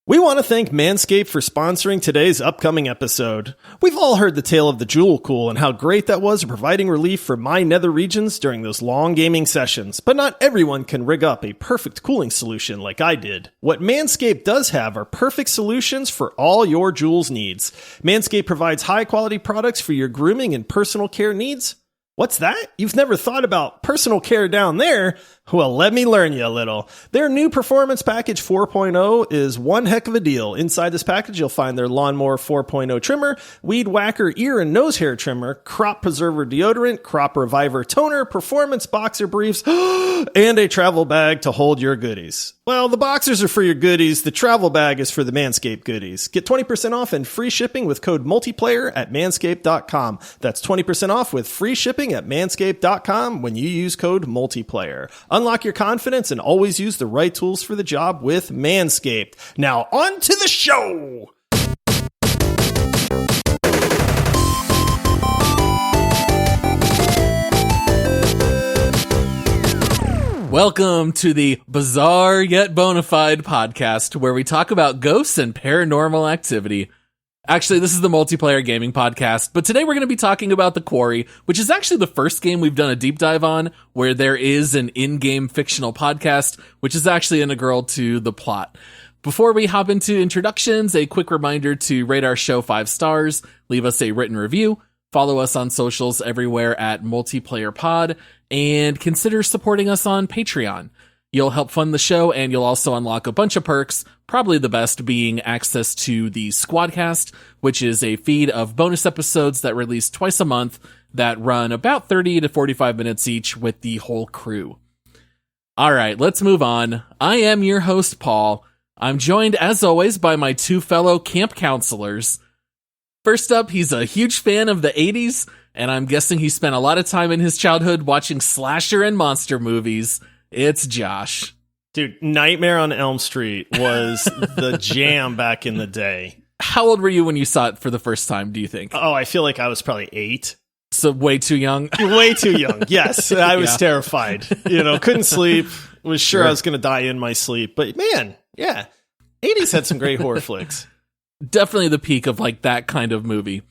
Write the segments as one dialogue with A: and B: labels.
A: We want to thank Manscaped for sponsoring today's upcoming episode. We've all heard the tale of the Jewel Cool and how great that was at providing relief for my nether regions during those long gaming sessions, but not everyone can rig up a perfect cooling solution like I did. What Manscaped does have are perfect solutions for all your Jewels needs. Manscaped provides high-quality products for your grooming and personal care needs. What's that? You've never thought about personal care down there? Well, let me learn you a little. Their new Performance Package 4.0 is one heck of a deal. Inside this package, you'll find their Lawnmower 4.0 trimmer, Weed Whacker ear and nose hair trimmer, Crop Preserver deodorant, Crop Reviver toner, Performance Boxer briefs, and a travel bag to hold your goodies. Well, the boxers are for your goodies. The travel bag is for the Manscaped goodies. Get 20% off and free shipping with code multiplayer at manscaped.com. That's 20% off with free shipping at manscaped.com when you use code multiplayer. Unlock your confidence and always use the right tools for the job with Manscaped. Now, on to the show!
B: Welcome to the Bizarre Yet Bonafide podcast, where we talk about ghosts and paranormal activity. Actually, this is the multiplayer gaming podcast, but today we're going to be talking about the Quarry, which is actually the first game we've done a deep dive on, where there is an in-game fictional podcast, which is actually integral to the plot. Before we hop into introductions, a quick reminder to rate our show 5 stars, leave us a written review, follow us on socials everywhere at multiplayerpod, and consider supporting us on Patreon. You'll help fund the show, and you'll also unlock a bunch of perks, probably the best being access to the Squadcast, which is a feed of bonus episodes that release twice a month that run about 30 to 45 minutes each with the whole crew. All right, let's move on. I am your host, Paul. I'm joined, as always, by my 2 fellow camp counselors. First up, he's a huge fan of the 80s, and I'm guessing he spent a lot of time in his childhood watching slasher and monster movies. It's Josh.
A: Dude, Nightmare on Elm Street was the jam back in the day.
B: How old were you when you saw it for the first time, do you think?
A: Oh, I feel like I was probably 8.
B: So way too young?
A: Way too young, yes. I was terrified. Couldn't sleep. Was sure I was going to die in my sleep. But man, yeah. 80s had some great horror flicks.
B: Definitely the peak of like that kind of movie.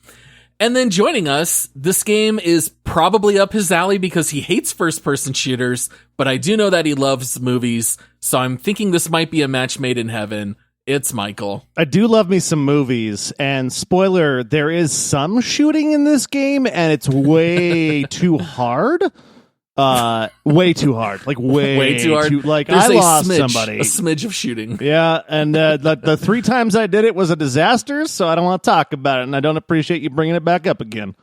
B: And then joining us, this game is probably up his alley because he hates first-person shooters, but I do know that he loves movies, so I'm thinking this might be a match made in heaven. It's Michael.
C: I do love me some movies, and spoiler, there is some shooting in this game, and it's way too hard. Way too hard. Like, way too hard. I lost somebody.
B: A smidge of shooting.
C: Yeah, and the 3 times I did it was a disaster, so I don't want to talk about it, and I don't appreciate you bringing it back up again.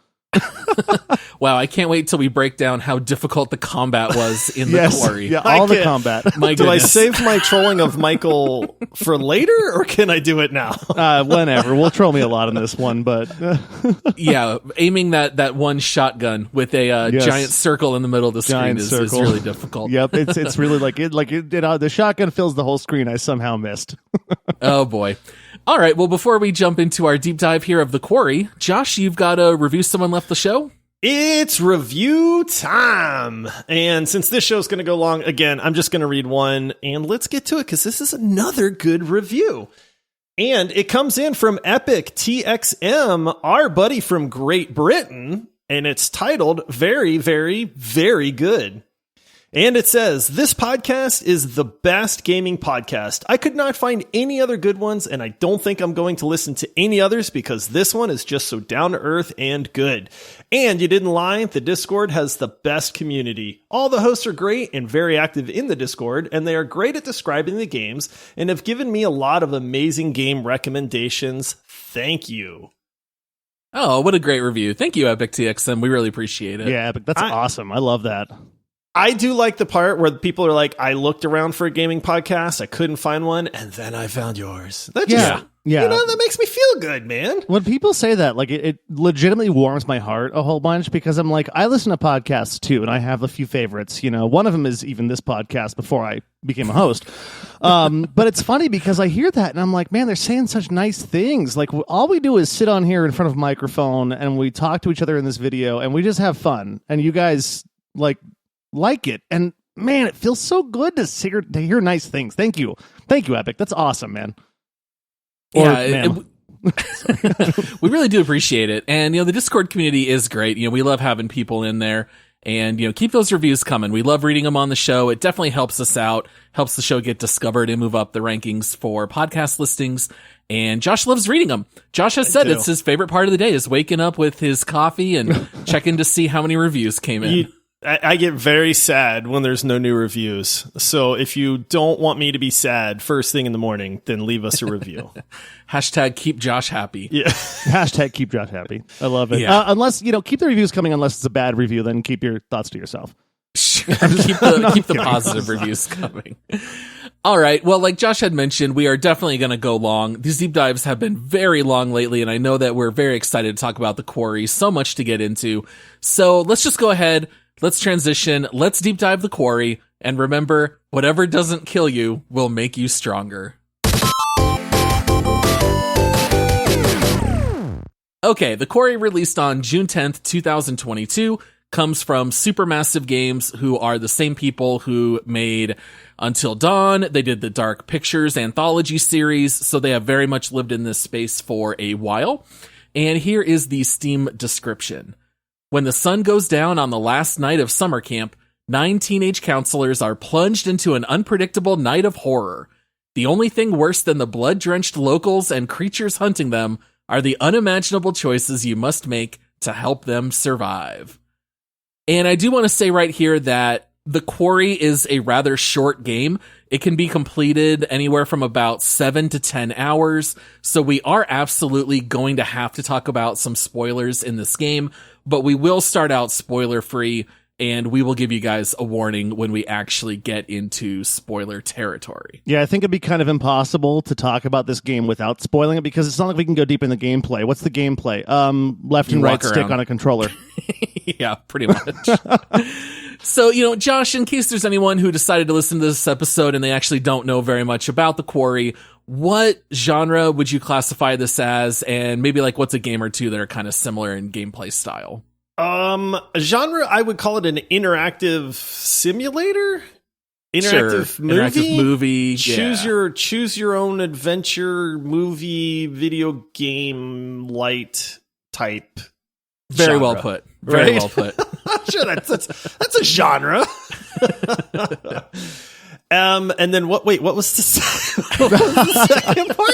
B: Wow, I can't wait till we break down how difficult the combat was in the Quarry.
C: Yeah, all the combat.
A: Do I save my trolling of Michael for later, or can I do it now?
C: Whenever. We'll troll me a lot in this one, but...
B: Yeah, aiming that one shotgun with a giant circle in the middle of the screen is really difficult.
C: Yep, it's really the shotgun fills the whole screen. I somehow missed.
B: Oh, boy. All right, well, before we jump into our deep dive here of the Quarry, Josh, you've got a review someone left the show?
A: It's review time. And since this show's going to go long, again, I'm just going to read one, and let's get to it, because this is another good review. And it comes in from Epic TXM, our buddy from Great Britain, and it's titled Very, Very, Very Good. And it says, this podcast is the best gaming podcast. I could not find any other good ones, and I don't think I'm going to listen to any others because this one is just so down to earth and good. And you didn't lie, the Discord has the best community. All the hosts are great and very active in the Discord, and they are great at describing the games and have given me a lot of amazing game recommendations. Thank you.
B: Oh, what a great review. Thank you, Epic TXM. We really appreciate it.
C: Yeah, Epic, that's awesome. I love that.
A: I do like the part where people are like, I looked around for a gaming podcast, I couldn't find one, and then I found yours. That just, that makes me feel good, man.
C: When people say that, like, it legitimately warms my heart a whole bunch, because I'm like, I listen to podcasts too, and I have a few favorites. One of them is even this podcast before I became a host. But it's funny because I hear that and I'm like, man, they're saying such nice things. Like, all we do is sit on here in front of a microphone and we talk to each other in this video and we just have fun. And you guys like it, and man, it feels so good to hear nice things. Thank you, Epic. That's awesome, man.
B: We really do appreciate it. And, the Discord community is great. We love having people in there. And, keep those reviews coming. We love reading them on the show. It definitely helps us out, helps the show get discovered and move up the rankings for podcast listings. And Josh loves reading them. Josh has said it's his favorite part of the day is waking up with his coffee and checking to see how many reviews came in.
A: I get very sad when there's no new reviews. So if you don't want me to be sad first thing in the morning, then leave us a review.
B: Hashtag keep Josh happy.
A: Yeah.
C: Hashtag keep Josh happy. I love it.
B: Yeah.
C: Unless, keep the reviews coming unless it's a bad review, then keep your thoughts to yourself.
B: Sure. keep the positive reviews coming. All right. Well, like Josh had mentioned, we are definitely going to go long. These deep dives have been very long lately, and I know that we're very excited to talk about the Quarry. So much to get into. So let's just go ahead. Let's transition. Let's deep dive the Quarry. And remember, whatever doesn't kill you will make you stronger. Okay, the Quarry released on June 10th, 2022, comes from Supermassive Games, who are the same people who made Until Dawn. They did the Dark Pictures anthology series, so they have very much lived in this space for a while. And here is the Steam description. When the sun goes down on the last night of summer camp, 9 teenage counselors are plunged into an unpredictable night of horror. The only thing worse than the blood-drenched locals and creatures hunting them are the unimaginable choices you must make to help them survive. And I do want to say right here that the Quarry is a rather short game. It can be completed anywhere from about 7 to 10 hours. So we are absolutely going to have to talk about some spoilers in this game, but we will start out spoiler free and we will give you guys a warning when we actually get into spoiler territory.
C: Yeah, I think it'd be kind of impossible to talk about this game without spoiling it because it's not like we can go deep in the gameplay. What's the gameplay? Left and right stick on a controller.
B: Yeah, pretty much. So, Josh, in case there's anyone who decided to listen to this episode and they actually don't know very much about the Quarry, what genre would you classify this as? And maybe what's a game or two that are kind of similar in gameplay style?
A: Genre, I would call it an interactive simulator. Interactive movie.
B: Interactive movie.
A: Choose your own adventure movie, video game light type.
B: Very
A: genre.
B: well put. Very
A: Right?
B: well put.
A: Sure, that's a genre. And then what was the second part?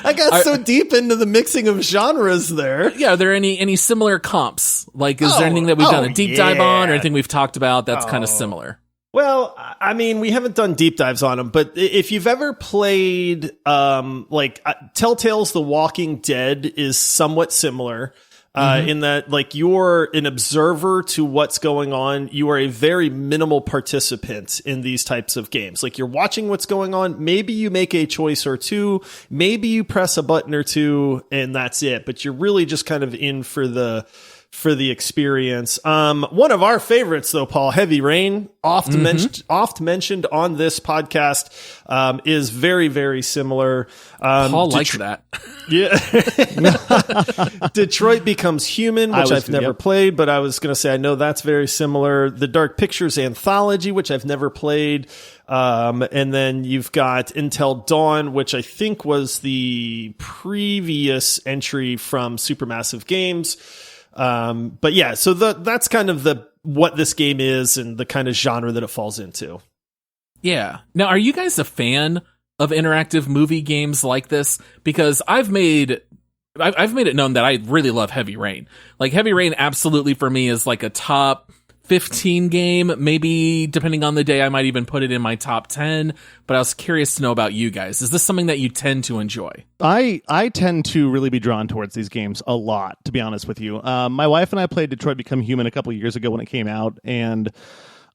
A: I got so deep into the mixing of genres there.
B: Yeah, are there any similar comps? Is there anything that we've done a deep dive on or anything we've talked about that's kind of similar?
A: Well, I mean, we haven't done deep dives on them, but if you've ever played, Telltale's The Walking Dead is somewhat similar. In that, you're an observer to what's going on. You are a very minimal participant in these types of games. You're watching what's going on. Maybe you make a choice or two. Maybe you press a button or two and that's it. But you're really just kind of in for the experience. One of our favorites though, Paul, Heavy Rain, oft mentioned on this podcast, is very, very similar.
B: Paul likes that.
A: Yeah. Detroit Becomes Human, which I've never played, but I was going to say, I know that's very similar. The Dark Pictures anthology, which I've never played. And then you've got Until Dawn, which I think was the previous entry from Supermassive Games. But yeah, so that's kind of what this game is and the kind of genre that it falls into.
B: Yeah. Now, are you guys a fan of interactive movie games like this? Because I've made it known that I really love Heavy Rain. Heavy Rain absolutely for me is a top 15 game, maybe depending on the day, I might even put it in my top 10, but I was curious to know about you guys. Is this something that you tend to enjoy?
C: I tend to really be drawn towards these games a lot, to be honest with you. My wife and I played Detroit Become Human a couple of years ago when it came out, and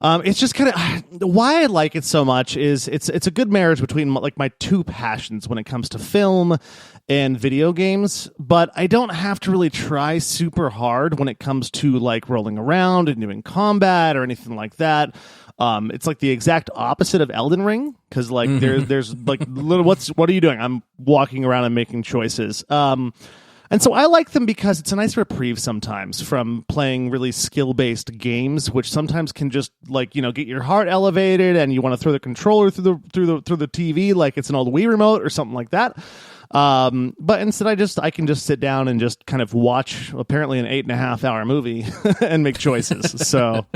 C: it's just kind of why I like it so much is it's a good marriage between my two passions when it comes to film and video games, but I don't have to really try super hard when it comes to rolling around and doing combat or anything like that. It's the exact opposite of Elden Ring because there's what are you doing? I'm walking around and making choices. And so I like them because it's a nice reprieve sometimes from playing really skill-based games, which sometimes can just get your heart elevated and you want to throw the controller through the TV like it's an old Wii remote or something like that. But instead I can just sit down and just kind of watch apparently an 8.5 hour movie and make choices. So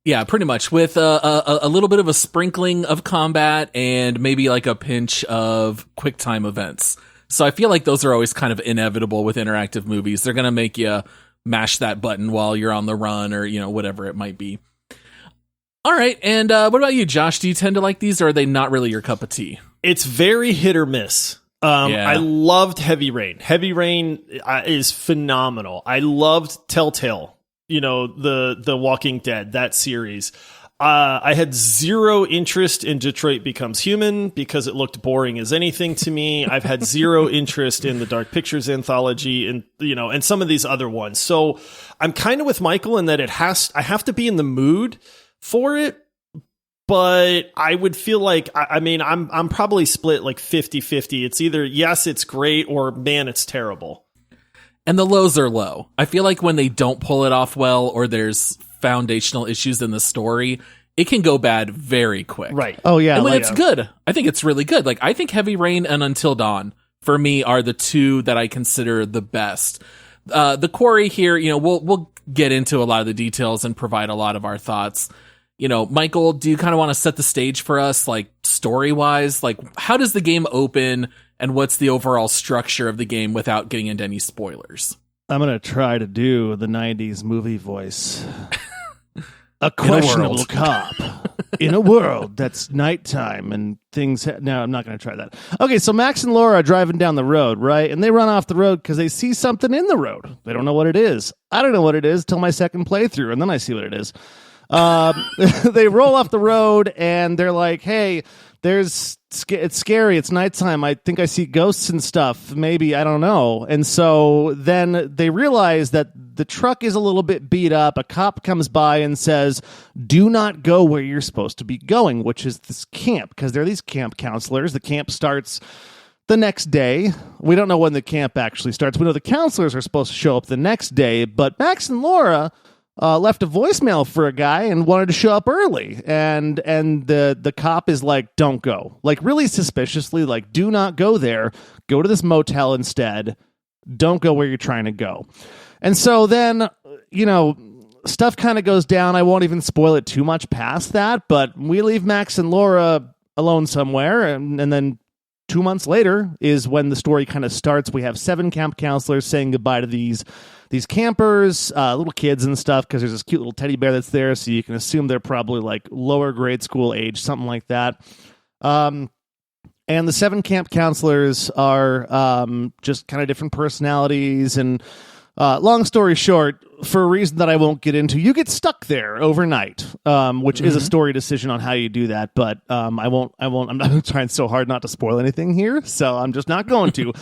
B: yeah, pretty much with a little bit of a sprinkling of combat and maybe like a pinch of quick time events. So I feel like those are always kind of inevitable with interactive movies. They're going to make you mash that button while you're on the run or, whatever it might be. All right. And what about you, Josh? Do you tend to like these or are they not really your cup of tea?
A: It's very hit or miss. I loved Heavy Rain. Heavy Rain is phenomenal. I loved Telltale, the Walking Dead, that series. I had zero interest in Detroit Becomes Human because it looked boring as anything to me. I've had zero interest in the Dark Pictures anthology and some of these other ones. So I'm kind of with Michael in that I have to be in the mood for it. But I would feel like, I'm probably split like 50-50. It's either, yes, it's great, or man, it's terrible.
B: And the lows are low. I feel like when they don't pull it off well, or there's foundational issues in the story, it can go bad very quick.
A: Right.
C: Oh, yeah.
B: And when it's good, I think it's really good. Like, I think Heavy Rain and Until Dawn, for me, are the two that I consider the best. The Quarry here, we'll get into a lot of the details and provide a lot of our thoughts. Michael, do you kind of want to set the stage for us, like story-wise? Like, how does the game open, and what's the overall structure of the game without getting into any spoilers?
C: I'm going to try to do the 90s movie voice. A questionable cop in a world that's nighttime and things... No, I'm not going to try that. Okay, so Max and Laura are driving down the road, right? And they run off the road because they see something in the road. They don't know what it is. I don't know what it is till my second playthrough, and then I see what it is. They roll off the road and they're like, hey, it's scary. It's nighttime. I think I see ghosts and stuff. Maybe, I don't know. And so then they realize that the truck is a little bit beat up. A cop comes by and says, do not go where you're supposed to be going, which is this camp, because there are these camp counselors. The camp starts the next day. We don't know when the camp actually starts. We know the counselors are supposed to show up the next day, but Max and Laura left a voicemail for a guy and wanted to show up early. And the cop is like, don't go. Like, really suspiciously, like, do not go there. Go to this motel instead. Don't go where you're trying to go. And so then, stuff kind of goes down. I won't even spoil it too much past that, but we leave Max and Laura alone somewhere. And then 2 months later is when the story kind of starts. We have 7 camp counselors saying goodbye to these campers, little kids and stuff, because there's this cute little teddy bear that's there, so you can assume they're probably like lower grade school age, something like that. And the 7 camp counselors are just kind of different personalities. And long story short, for a reason that I won't get into, you get stuck there overnight, which is a story decision on how you do that. But I won't. I'm not trying so hard not to spoil anything here, so I'm just not going to.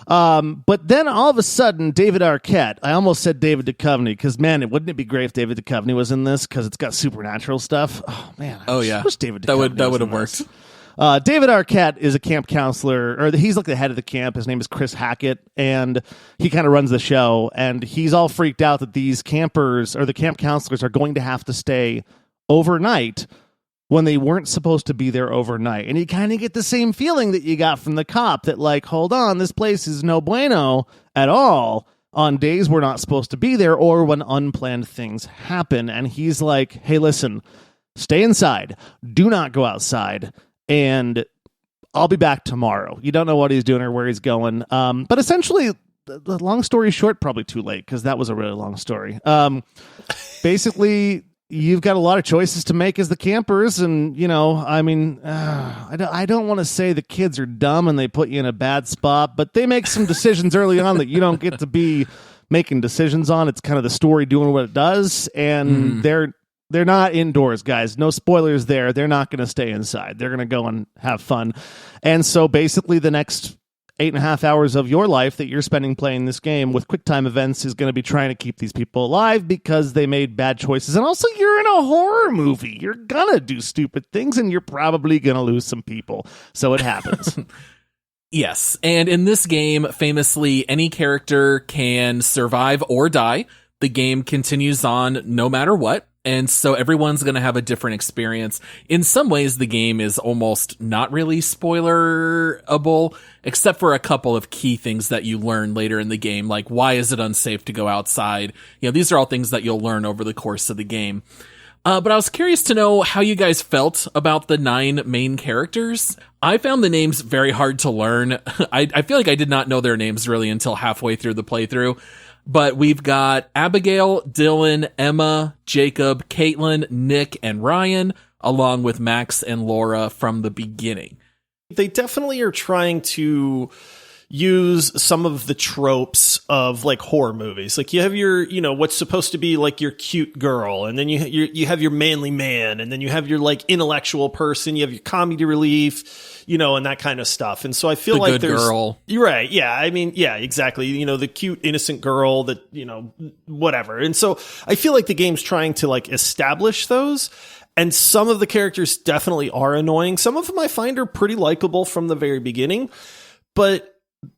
C: But then all of a sudden, David Arquette. I almost said David Duchovny because, man, wouldn't it be great if David Duchovny was in this, because it's got supernatural stuff. Oh man. I wish David Duchovny
B: that would have worked.
C: David Arquette is a camp counselor, or he's like the head of the camp. His name is Chris Hackett, and he kind of runs the show. And he's all freaked out that these campers, or the camp counselors, are going to have to stay overnight when they weren't supposed to be there overnight. And you kind of get the same feeling that you got from the cop, that like, hold on, this place is no bueno at all on days we're not supposed to be there, or when unplanned things happen. And he's like, hey, listen, stay inside. Do not go outside. And I'll be back tomorrow. You don't know what he's doing or where he's going. But essentially, the long story short, probably too late, because that was a really long story. Basically, you've got a lot of choices to make as the campers. And, I don't want to say the kids are dumb and they put you in a bad spot, but they make some decisions early on that you don't get to be making decisions on. It's kind of the story doing what it does. And they're not indoors, guys. No spoilers there. They're not going to stay inside. They're going to go and have fun. And so basically the next 8.5 hours of your life that you're spending playing this game with QuickTime events is going to be trying to keep these people alive because they made bad choices. And also, you're in a horror movie. You're going to do stupid things, and you're probably going to lose some people. So it happens.
B: Yes. And in this game, famously, any character can survive or die. The game continues on no matter what. And so everyone's going to have a different experience. In some ways, the game is almost not really spoilerable, except for a couple of key things that you learn later in the game, like why is it unsafe to go outside? These are all things that you'll learn over the course of the game. But I was curious to know how you guys felt about the 9 main characters. I found the names very hard to learn. I feel like I did not know their names really until halfway through the playthrough. But we've got Abigail, Dylan, Emma, Jacob, Caitlin, Nick, and Ryan, along with Max and Laura from the beginning.
A: They definitely are trying to use some of the tropes of like horror movies. Like you have your, what's supposed to be like your cute girl, and then you have your manly man, and then you have your like intellectual person, you have your comedy relief, and that kind of stuff. And so I feel like there's
B: girl.
A: You're right. Yeah. I mean, yeah, exactly. The cute, innocent girl that, whatever. And so I feel like the game's trying to like establish those. And some of the characters definitely are annoying. Some of them I find are pretty likable from the very beginning, but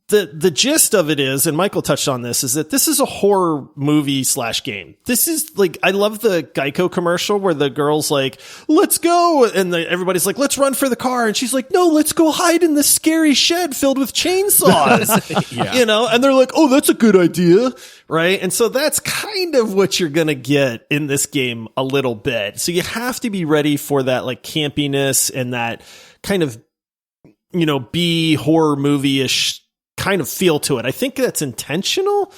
A: the gist of it is, and Michael touched on this, is that this is a horror movie / game. This is like, I love the Geico commercial where the girl's like, let's go. And everybody's like, let's run for the car. And she's like, no, let's go hide in this scary shed filled with chainsaws,
B: yeah.
A: And they're like, oh, that's a good idea. Right. And so that's kind of what you're going to get in this game a little bit. So you have to be ready for that like campiness and that kind of, B horror movie-ish kind of feel to it. I think that's intentional.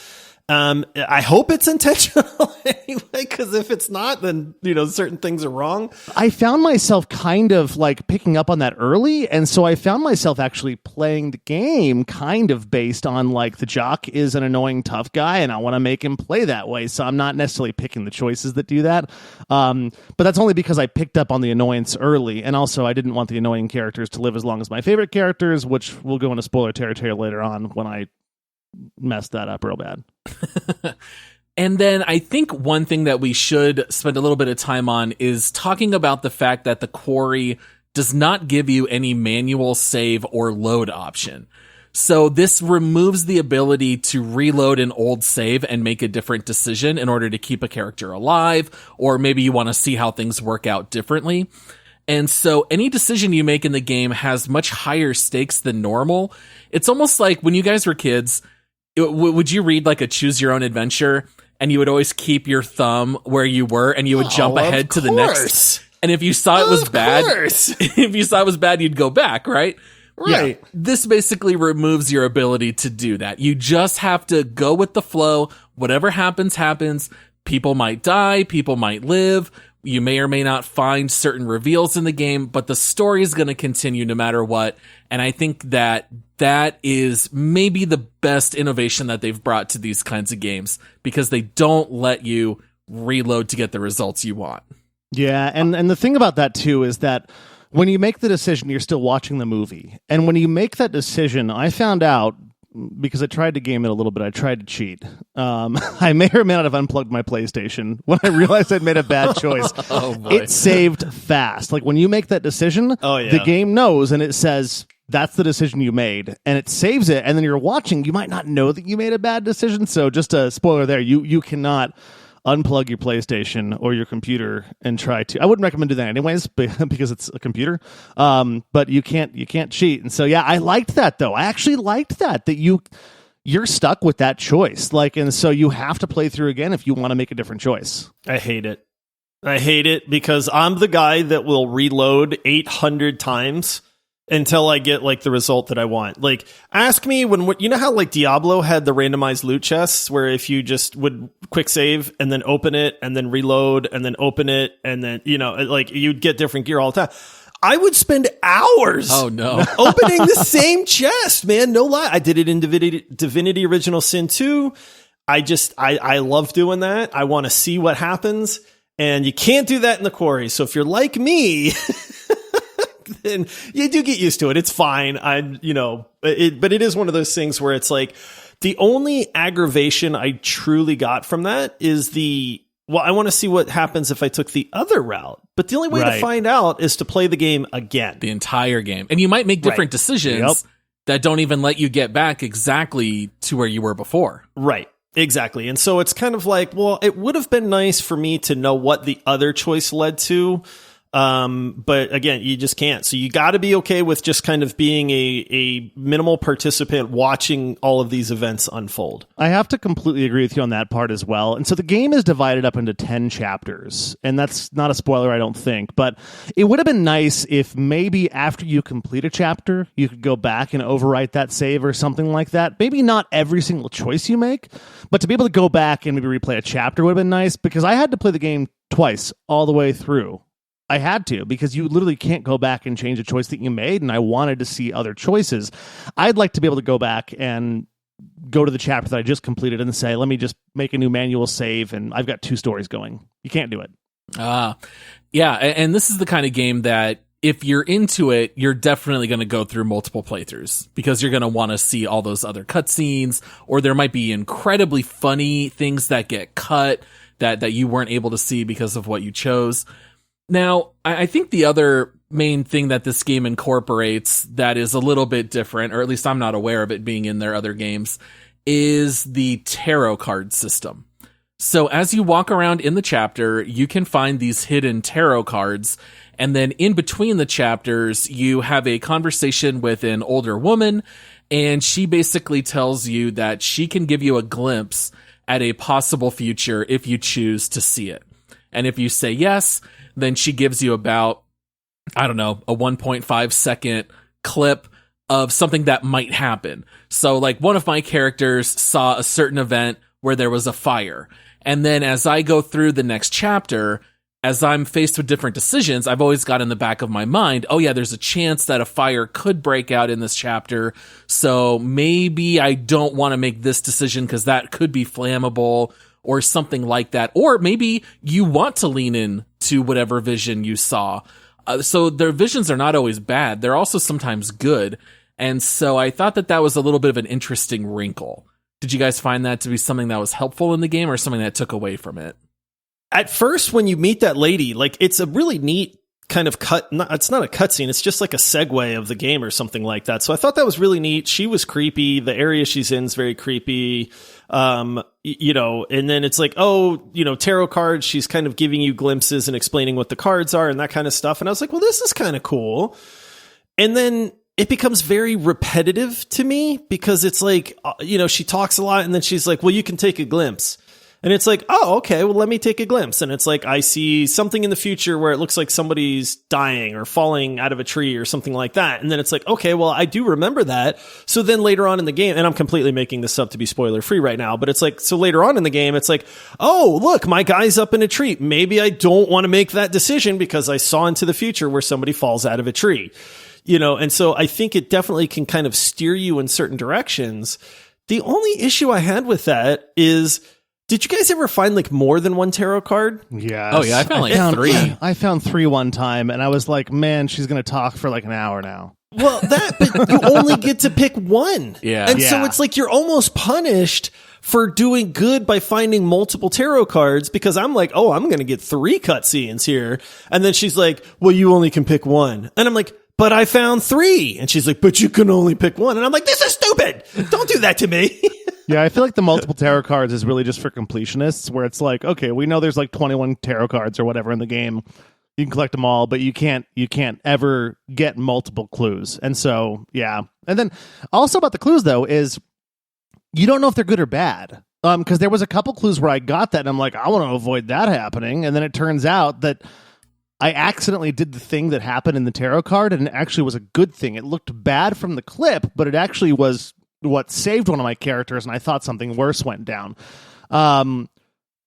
A: I hope it's intentional anyway, because if it's not, then, certain things are wrong.
C: I found myself kind of like picking up on that early. And so I found myself actually playing the game kind of based on like the jock is an annoying tough guy and I want to make him play that way. So I'm not necessarily picking the choices that do that. But that's only because I picked up on the annoyance early. And also I didn't want the annoying characters to live as long as my favorite characters, which will go into spoiler territory later on when I messed that up real bad.
B: And then I think one thing that we should spend a little bit of time on is talking about the fact that the Quarry does not give you any manual save or load option. So this removes the ability to reload an old save and make a different decision in order to keep a character alive, or maybe you want to see how things work out differently. And so any decision you make in the game has much higher stakes than normal. It's almost like when you guys were kids, would you read like a choose your own adventure and you would always keep your thumb where you were and you would jump ahead to the next? And if you saw it was bad, you'd go back, right?
A: Right.
B: Yeah. This basically removes your ability to do that. You just have to go with the flow. Whatever happens, happens. People might die. People might live. You may or may not find certain reveals in the game, but the story is going to continue no matter what. And I think that is maybe the best innovation that they've brought to these kinds of games, because they don't let you reload to get the results you want.
C: Yeah, and the thing about that too is that when you make the decision, you're still watching the movie. And when you make that decision, I found out, because I tried to game it a little bit, I tried to cheat. I may or may not have unplugged my PlayStation when I realized I'd made a bad choice.
B: Oh boy.
C: It saved fast. Like when you make that decision, the game knows and it says, that's the decision you made, and it saves it. And then you're watching, you might not know that you made a bad decision. So just a spoiler there, you cannot unplug your PlayStation or your computer and try to. I wouldn't recommend doing that anyways, because it's a computer. But you can't cheat. And so, yeah, I liked that though. I actually liked that you're stuck with that choice. Like, and so you have to play through again if you want to make a different choice.
A: I hate it because I'm the guy that will reload 800 times until I get like the result that I want. Like, ask me when, you know how like Diablo had the randomized loot chests where if you just would quick save and then open it and then reload and then open it and then, like you'd get different gear all the time. I would spend hours opening the same chest, man. No lie. I did it in Divinity Original Sin 2. I love doing that. I want to see what happens, and you can't do that in the Quarry. So if you're like me, then you do get used to it. It's fine. But it is one of those things where it's like the only aggravation I truly got from that is I want to see what happens if I took the other route. But the only way to find out is to play the game again.
B: The entire game. And you might make different decisions that don't even let you get back exactly to where you were before.
A: Right. Exactly. And so it's kind of like, well, it would have been nice for me to know what the other choice led to. But again, you just can't. So you got to be okay with just kind of being a minimal participant watching all of these events unfold.
C: I have to completely agree with you on that part as well. And so the game is divided up into 10 chapters, and that's not a spoiler, I don't think, but it would have been nice if maybe after you complete a chapter, you could go back and overwrite that save or something like that. Maybe not every single choice you make, but to be able to go back and maybe replay a chapter would have been nice, because I had to play the game twice all the way through. I had to, because you literally can't go back and change a choice that you made, and I wanted to see other choices. I'd like to be able to go back and go to the chapter that I just completed and say, let me just make a new manual save, and I've got 2 stories going. You can't do it.
B: Yeah, and this is the kind of game that if you're into it, you're definitely going to go through multiple playthroughs, because you're going to want to see all those other cutscenes, or there might be incredibly funny things that get cut that you weren't able to see because of what you chose. Now, I think the other main thing that this game incorporates that is a little bit different, or at least I'm not aware of it being in their other games, is the tarot card system. So as you walk around in the chapter, you can find these hidden tarot cards, and then in between the chapters, you have a conversation with an older woman, and she basically tells you that she can give you a glimpse at a possible future if you choose to see it. And if you say yes, then she gives you about, I don't know, a 1.5 second clip of something that might happen. So like one of my characters saw a certain event where there was a fire. And then as I go through the next chapter, as I'm faced with different decisions, I've always got in the back of my mind, oh yeah, there's a chance that a fire could break out in this chapter. So maybe I don't want to make this decision because that could be flammable, or something like that. Or maybe you want to lean in to whatever vision you saw. So their visions are not always bad. They're also sometimes good. And so I thought that was a little bit of an interesting wrinkle. Did you guys find that to be something that was helpful in the game, or something that took away from it?
A: At first, when you meet that lady, like, it's a really neat kind of it's not a cutscene, it's just like a segue of the game or something like that. So I thought that was really neat. She was creepy. The area she's in is very creepy. And then it's like, tarot cards. She's kind of giving you glimpses and explaining what the cards are and that kind of stuff. And I was like, well, this is kind of cool. And then it becomes very repetitive to me, because it's like, she talks a lot and then she's like, well, you can take a glimpse. And it's like, oh, okay, well, let me take a glimpse. And it's like, I see something in the future where it looks like somebody's dying or falling out of a tree or something like that. And then it's like, okay, well, I do remember that. So then later on in the game, and I'm completely making this up to be spoiler free right now, but it's like, so later on in the game, it's like, oh, look, my guy's up in a tree. Maybe I don't want to make that decision because I saw into the future where somebody falls out of a tree. And so I think it definitely can kind of steer you in certain directions. The only issue I had with that is, did you guys ever find like more than one tarot card?
C: Yeah.
B: Oh yeah, I found 3.
C: I found 3 one time, and I was like, man, she's going to talk for like an hour now.
A: Well, but you only get to pick one.
B: Yeah.
A: And so it's like you're almost punished for doing good by finding multiple tarot cards, because I'm like, oh, I'm going to get 3 cutscenes here. And then she's like, well, you only can pick one. And I'm like, but I found 3. And she's like, but you can only pick one. And I'm like, this is stupid. Don't do that to me.
C: Yeah, I feel like the multiple tarot cards is really just for completionists, where it's like, okay, we know there's like 21 tarot cards or whatever in the game. You can collect them all, but you can't ever get multiple clues. And so, yeah. And then also about the clues, though, is you don't know if they're good or bad. Because there was a couple clues where I got that, and I'm like, I want to avoid that happening. And then it turns out that I accidentally did the thing that happened in the tarot card, and it actually was a good thing. It looked bad from the clip, but it actually was what saved one of my characters, and I thought something worse went down. And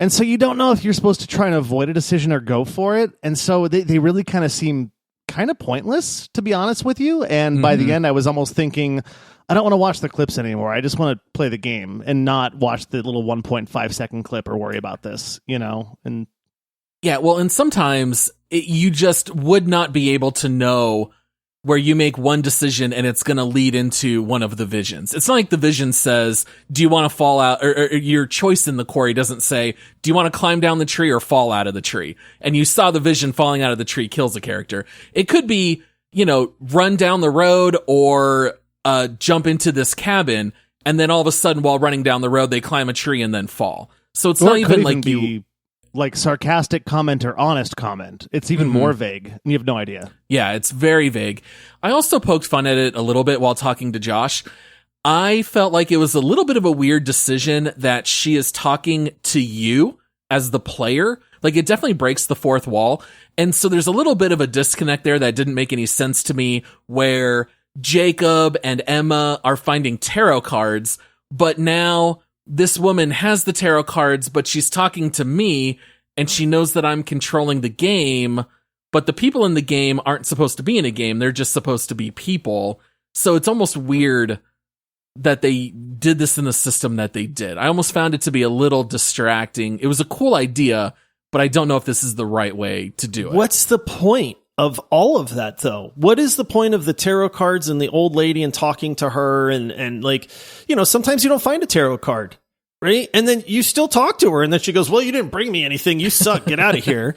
C: so you don't know if you're supposed to try and avoid a decision or go for it. And so they really kind of seem kind of pointless, to be honest with you. And by the end, I was almost thinking, I don't want to watch the clips anymore. I just want to play the game and not watch the little 1.5 second clip or worry about this, And
B: yeah, well, and sometimes you just would not be able to know where you make one decision and it's going to lead into one of the visions. It's not like the vision says, do you want to fall out, or your choice in the quarry doesn't say, do you want to climb down the tree or fall out of the tree? And you saw the vision falling out of the tree kills a character. It could be, run down the road or jump into this cabin. and then all of a sudden while running down the road they climb a tree and then fall. So it's
C: Or
B: not
C: it could
B: even like
C: be like sarcastic comment or honest comment. It's even more vague, and you have no idea.
B: Yeah, it's very vague. I also poked fun at it a little bit while talking to Josh. I felt like it was a little bit of a weird decision that she is talking to you as the player. Like, it definitely breaks the fourth wall. And so there's a little bit of a disconnect there that didn't make any sense to me, where Jacob and Emma are finding tarot cards, but now this woman has the tarot cards, but she's talking to me, and she knows that I'm controlling the game, but the people in the game aren't supposed to be in a game. They're just supposed to be people. So it's almost weird that they did this in the system that they did. I almost found it to be a little distracting. It was a cool idea, but I don't know if this is the right way to do it.
A: What's the point of all of that, though? What is the point of the tarot cards and the old lady and talking to her and like, you know, sometimes you don't find a tarot card, right? And then you still talk to her, and then she goes, well, you didn't bring me anything. You suck. Get out of here.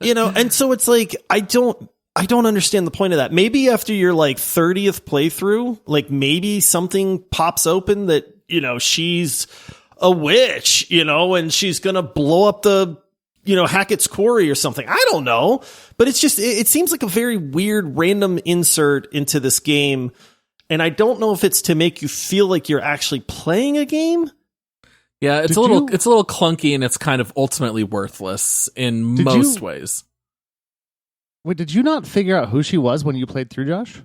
A: You know, and so it's like, I don't understand the point of that. Maybe after your like 30th playthrough, like maybe something pops open that, you know, she's a witch, you know, and she's going to blow up the, you know, Hackett's Quarry or something. I don't know, but it's just, it seems like a very weird random insert into this game. And I don't know if it's to make you feel like you're actually playing a game.
B: Yeah, it's a little clunky, and it's kind of ultimately worthless in most ways.
C: Wait, did you not figure out who she was when you played through, Josh?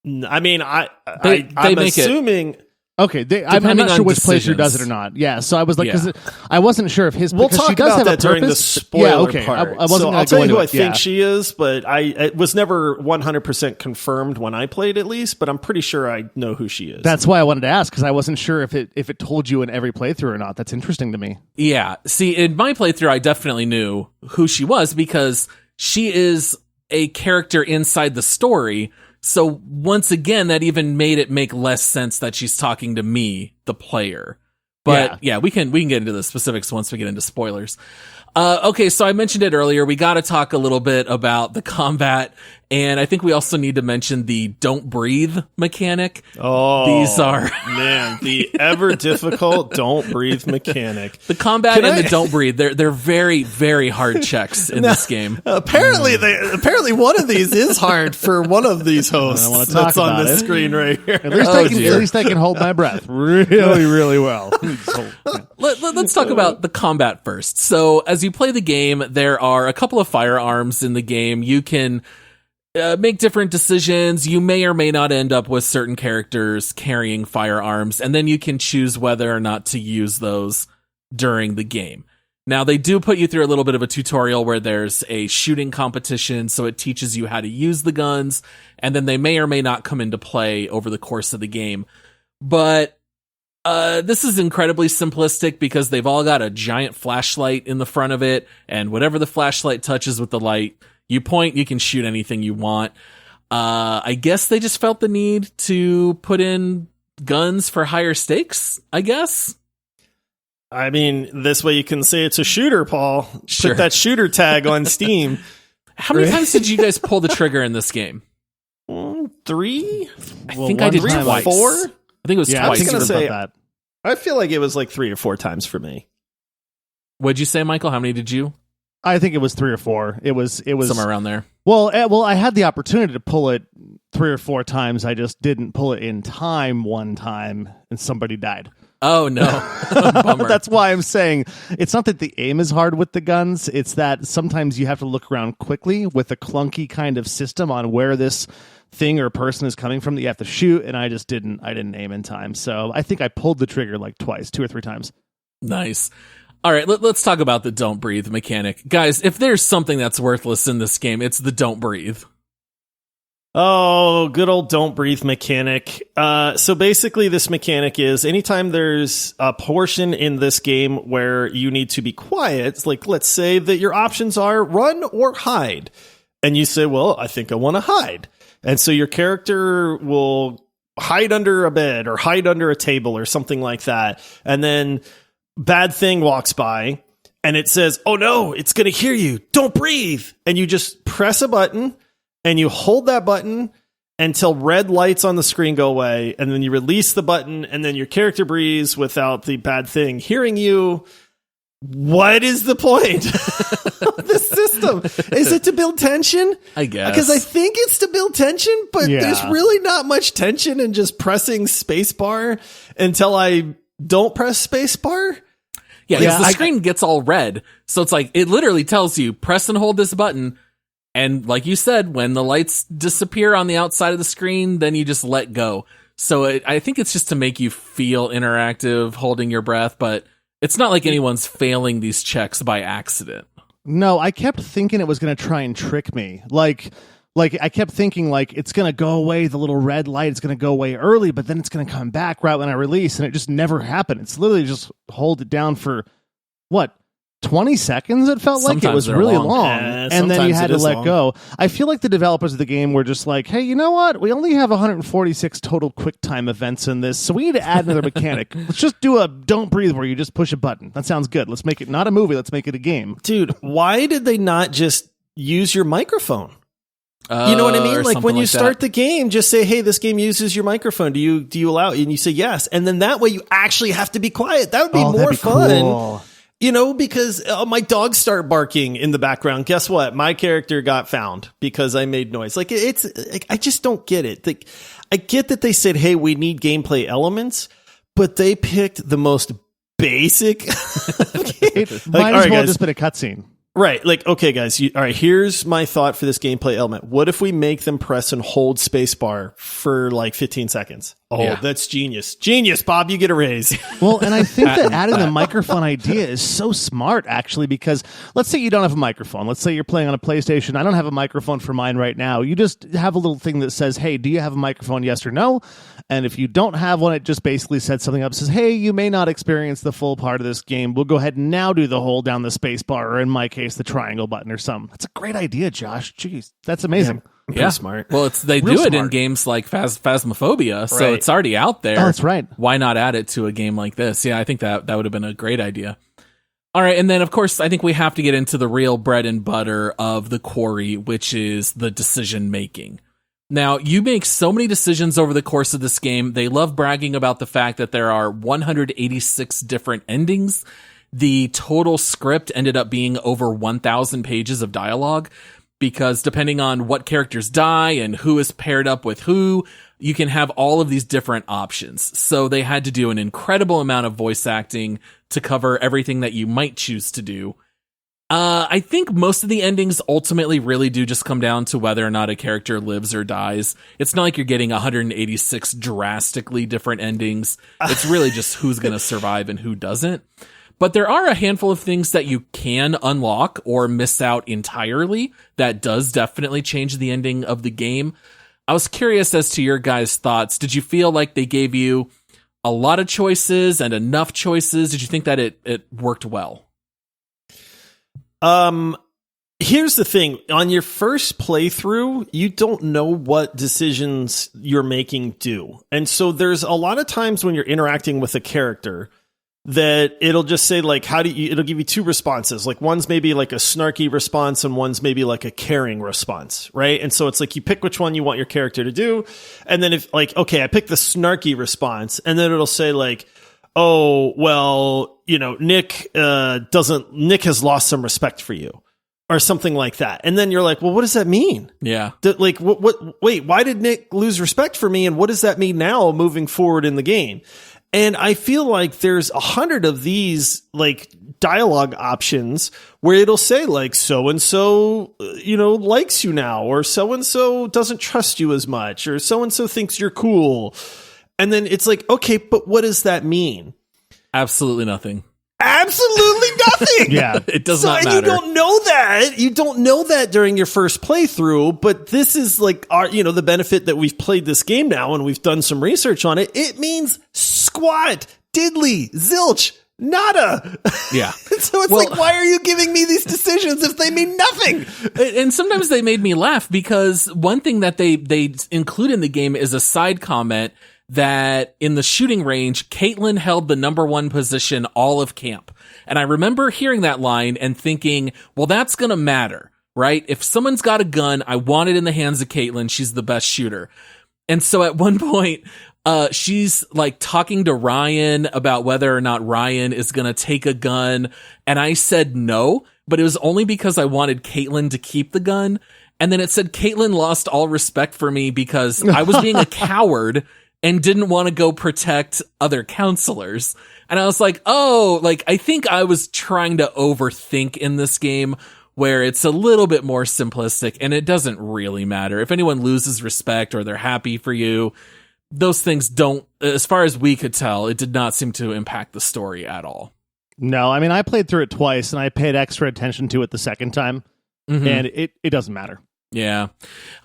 A: I mean, I'm
B: make
A: assuming.
C: Okay, I'm not sure which playthrough does it or not. Yeah, so I was like, because I wasn't sure if his.
A: We'll talk
C: she does
A: about
C: have
A: that during the spoiler part.
C: I wasn't.
A: I'll tell you who I think she is, but it was never 100% confirmed when I played, at least. But I'm pretty sure I know who she is.
C: That's why I wanted to ask, because I wasn't sure if it told you in every playthrough or not. That's interesting to me.
B: Yeah, see, in my playthrough, I definitely knew who she was because she is a character inside the story. So once again, that even made it make less sense that she's talking to me, the player. But yeah, we can get into the specifics once we get into spoilers. Okay, so I mentioned it earlier. We got to talk a little bit about the combat, and I think we also need to mention the don't breathe mechanic.
A: Oh,
B: these are
A: man, the ever difficult don't breathe mechanic.
B: The combat and the don't breathe, they're very, very hard checks in this game.
A: Apparently one of these is hard for one of these hosts that's on the screen right here.
C: At least I can hold my breath really, really well.
B: Let's talk about the combat first. So as you play the game, there are a couple of firearms in the game. You can make different decisions. You may or may not end up with certain characters carrying firearms, and then you can choose whether or not to use those during the game. Now, they do put you through a little bit of a tutorial where there's a shooting competition, so it teaches you how to use the guns, and then they may or may not come into play over the course of the game. But this is incredibly simplistic because they've all got a giant flashlight in the front of it, and whatever the flashlight touches with the light, you point, you can shoot anything you want. I guess they just felt the need to put in guns for higher stakes, I guess.
A: I mean, this way you can say it's a shooter, Paul.
B: Sure.
A: Put that shooter tag on Steam.
B: How many times did you guys pull the trigger in this game?
A: 3?
B: I think I did twice.
A: 4?
B: I think it was twice.
A: I was going to say,
C: that.
A: I feel like it was like 3 or 4 times for me.
B: What'd you say, Michael? How many did you?
C: I think it was 3 or 4. It was
B: somewhere around there.
C: Well, I had the opportunity to pull it 3 or 4 times. I just didn't pull it in time one time, and somebody died.
B: Oh, no. Bummer.
C: That's why I'm saying it's not that the aim is hard with the guns. It's that sometimes you have to look around quickly with a clunky kind of system on where this thing or person is coming from that you have to shoot, and I didn't aim in time. So I think I pulled the trigger like twice, 2 or 3 times.
B: Nice. All right, let's talk about the don't breathe mechanic. Guys, if there's something that's worthless in this game, it's the don't breathe.
A: Oh, good old don't breathe mechanic. So basically this mechanic is anytime there's a portion in this game where you need to be quiet, like let's say that your options are run or hide. And you say, well, I think I want to hide. And so your character will hide under a bed or hide under a table or something like that. And then bad thing walks by and it says, oh no, it's going to hear you. Don't breathe. And you just press a button and you hold that button until red lights on the screen go away, and then you release the button, and then your character breathes without the bad thing hearing you. What is the point of this system? Is it to build tension?
B: I guess.
A: Because I think it's to build tension, but there's really not much tension in just pressing spacebar until I don't press spacebar.
B: Yeah, because the screen gets all red. So it's like, it literally tells you, press and hold this button. And like you said, when the lights disappear on the outside of the screen, then you just let go. So I think it's just to make you feel interactive, holding your breath, but it's not like anyone's failing these checks by accident.
C: No, I kept thinking it was going to try and trick me. Like I kept thinking like it's going to go away, the little red light, it's going to go away early, but then it's going to come back right when I release, and it just never happened. It's literally just hold it down for, 20 seconds it felt like? It was really long. And then you had to let go. I feel like the developers of the game were just like, hey, you know what? We only have 146 total QuickTime events in this, so we need to add another mechanic. Let's just do a don't breathe where you just push a button. That sounds good. Let's make it not a movie. Let's make it a game.
A: Dude, why did they not just use your microphone? You know what I mean? Like when you start the game, just say, hey, this game uses your microphone. Do you allow it? And you say yes. And then that way you actually have to be quiet. That would be more fun. Cool. You know, because my dogs start barking in the background. Guess what? My character got found because I made noise. Like I just don't get it. Like, I get that they said, hey, we need gameplay elements, but they picked the most basic.
C: It might as well just been a cutscene.
A: Right. Like, okay, guys. All right. Here's my thought for this gameplay element. What if we make them press and hold spacebar for like 15 seconds? Oh, that's genius. Genius, Bob. You get a raise.
C: Well, and I think that adding the microphone idea is so smart, actually, because let's say you don't have a microphone. Let's say you're playing on a PlayStation. I don't have a microphone for mine right now. You just have a little thing that says, hey, do you have a microphone? Yes or no? And if you don't have one, it just basically sets something up. Says, hey, you may not experience the full part of this game. We'll go ahead and now do the hold down the space bar, or in my case, the triangle button or something. That's a great idea, Josh. Jeez, that's amazing.
A: Yeah, smart.
B: Well, they do it in games like Phasmophobia, so it's already out there.
C: Oh, that's right.
B: Why not add it to a game like this? Yeah, I think that would have been a great idea. All right, and then, of course, I think we have to get into the real bread and butter of the Quarry, which is the decision-making. Now, you make so many decisions over the course of this game. They love bragging about the fact that there are 186 different endings. The total script ended up being over 1,000 pages of dialogue, because depending on what characters die and who is paired up with who, you can have all of these different options. So they had to do an incredible amount of voice acting to cover everything that you might choose to do. I think most of the endings ultimately really do just come down to whether or not a character lives or dies. It's not like you're getting 186 drastically different endings. It's really just who's going to survive and who doesn't. But there are a handful of things that you can unlock or miss out entirely that does definitely change the ending of the game. I was curious as to your guys' thoughts. Did you feel like they gave you a lot of choices and enough choices? Did you think that it worked well?
A: Here's the thing. On your first playthrough, you don't know what decisions you're making do. And so there's a lot of times when you're interacting with a character that it'll just say like, it'll give you two responses. Like one's maybe like a snarky response and one's maybe like a caring response, right? And so it's like you pick which one you want your character to do. And then if like, okay, I pick the snarky response, and then it'll say like, oh, well, you know, Nick Nick has lost some respect for you, or something like that. And then you're like, well, what does that mean?
B: Yeah.
A: Wait, why did Nick lose respect for me? And what does that mean now moving forward in the game? And I feel like there's 100 of these like dialogue options where it'll say like so-and-so, likes you now, or so-and-so doesn't trust you as much, or so-and-so thinks you're cool. And then it's like, okay, but what does that mean?
B: Absolutely nothing.
A: Absolutely nothing.
B: Yeah, it does not matter.
A: And you don't know that. You don't know that during your first playthrough, but this is like the benefit that we've played this game now and we've done some research on it. It means squat, diddly, zilch, nada.
B: Yeah.
A: So it's like, why are you giving me these decisions if they mean nothing?
B: And sometimes they made me laugh because one thing that they include in the game is a side comment that in the shooting range, Caitlin held the number one position all of camp. And I remember hearing that line and thinking, well, that's going to matter right? If someone's got a gun, I want it in the hands of Caitlin. She's the best shooter. And so at one point, she's like talking to Ryan about whether or not Ryan is going to take a gun. And I said no, but it was only because I wanted Caitlin to keep the gun. And then it said Caitlin lost all respect for me because I was being a coward and didn't want to go protect other counselors. And I was like, oh, like, I think I was trying to overthink in this game where it's a little bit more simplistic and it doesn't really matter. If anyone loses respect or they're happy for you, those things don't, as far as we could tell, it did not seem to impact the story at all.
C: No, I mean, I played through it twice and I paid extra attention to it the second time, and it doesn't matter.
B: Yeah.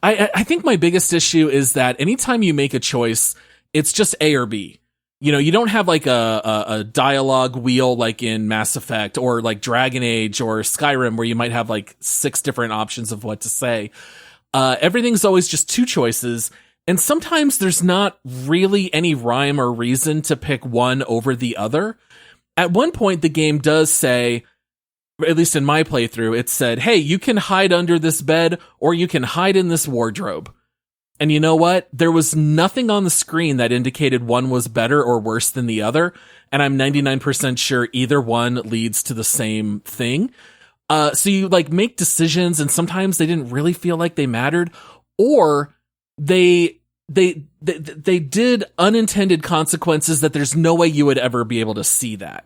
B: I think my biggest issue is that anytime you make a choice, it's just A or B. You know, you don't have like a dialogue wheel like in Mass Effect or like Dragon Age or Skyrim where you might have like 6 different options of what to say. Everything's always just 2 choices. And sometimes there's not really any rhyme or reason to pick one over the other. At one point, the game does say, at least in my playthrough, it said, hey, you can hide under this bed or you can hide in this wardrobe. And you know what? There was nothing on the screen that indicated one was better or worse than the other. And I'm 99% sure either one leads to the same thing. So you like make decisions and sometimes they didn't really feel like they mattered, or they did unintended consequences that there's no way you would ever be able to see that.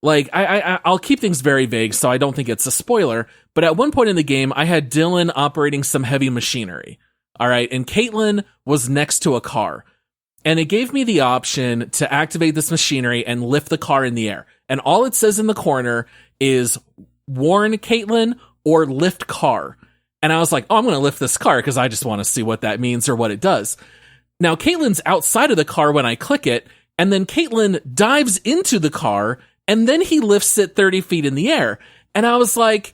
B: Like, I'll keep things very vague, so I don't think it's a spoiler, but at one point in the game, I had Dylan operating some heavy machinery. All right. And Caitlin was next to a car, and it gave me the option to activate this machinery and lift the car in the air. And all it says in the corner is warn Caitlin or lift car. And I was like, oh, I'm going to lift this car because I just want to see what that means or what it does. Now, Caitlin's outside of the car when I click it, and then Caitlin dives into the car, and then he lifts it 30 feet in the air. And I was like,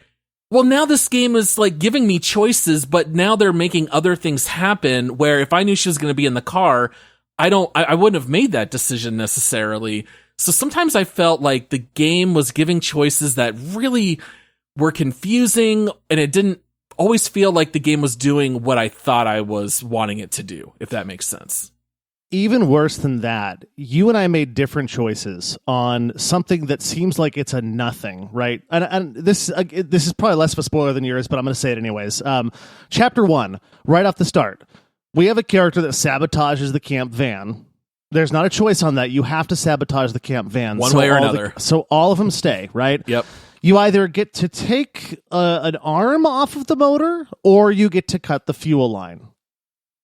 B: well, now this game is like giving me choices, but now they're making other things happen where if I knew she was going to be in the car, I wouldn't have made that decision necessarily. So sometimes I felt like the game was giving choices that really were confusing, and it didn't always feel like the game was doing what I thought I was wanting it to do, if that makes sense.
C: Even worse than that, you and I made different choices on something that seems like it's a nothing, right? And this is probably less of a spoiler than yours, but I'm going to say it anyways. Chapter 1, right off the start, we have a character that sabotages the camp van. There's not a choice on that. You have to sabotage the camp van.
B: One way or another.
C: So all of them stay, right?
B: Yep.
C: You either get to take an arm off of the motor or you get to cut the fuel line.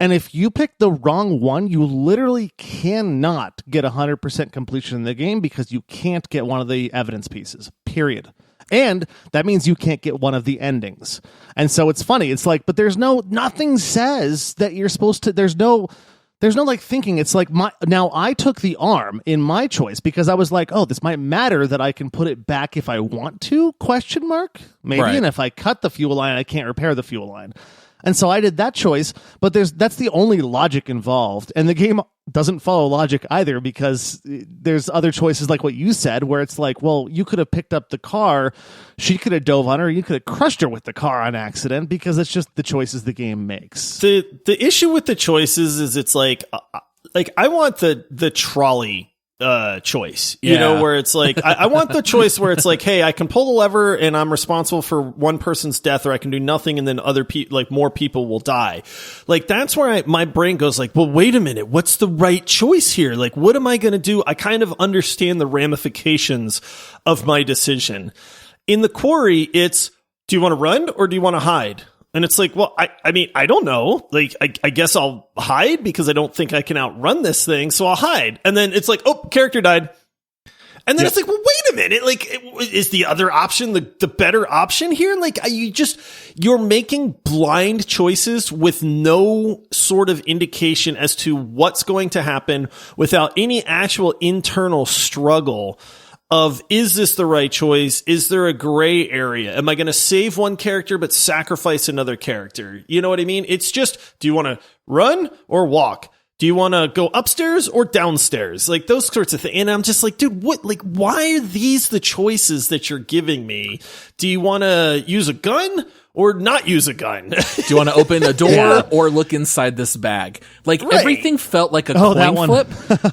C: And if you pick the wrong one, you literally cannot get 100% completion in the game because you can't get one of the evidence pieces, period. And that means you can't get one of the endings. And so it's funny. It's like, but nothing says that you're supposed to, there's no like thinking. It's like now I took the arm in my choice because I was like, oh, this might matter that I can put it back if I want to, ? Maybe.
B: Right.
C: And if I cut the fuel line, I can't repair the fuel line. And so I did that choice, but that's the only logic involved. And the game doesn't follow logic either because there's other choices like what you said where it's like, well, you could have picked up the car, she could have dove on her, you could have crushed her with the car on accident because it's just the choices the game makes.
A: The issue with the choices is it's like I want the trolley choice, you know, where it's like, I want the choice where it's like, hey, I can pull the lever and I'm responsible for one person's death, or I can do nothing and then other people, like more people will die. Like, that's where my brain goes like, well, wait a minute, what's the right choice here? Like, what am I going to do? I kind of understand the ramifications of my decision. In the Quarry, it's, do you want to run or do you want to hide? And it's like, well, I mean, I don't know. Like, I guess I'll hide because I don't think I can outrun this thing, so I'll hide. And then it's like, oh, character died. And then it's like, well, wait a minute. Like, is the other option the better option here? Like, you're making blind choices with no sort of indication as to what's going to happen without any actual internal struggle of, is this the right choice? Is there a gray area? Am I going to save one character but sacrifice another character? You know what I mean? It's just, do you want to run or walk? Do Do you want to go upstairs or downstairs? Like those sorts of things. And I'm just like, dude, what? Like, why are these the choices that you're giving me? Do you want to use a gun or not use a gun?
B: Do you want to open a door or look inside this bag? Like everything felt like a coin flip.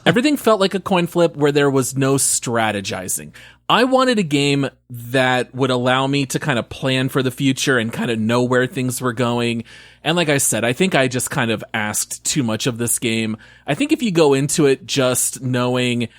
B: Everything felt like a coin flip where there was no strategizing. I wanted a game that would allow me to kind of plan for the future and kind of know where things were going. And like I said, I think I just kind of asked too much of this game. I think if you go into it just knowing,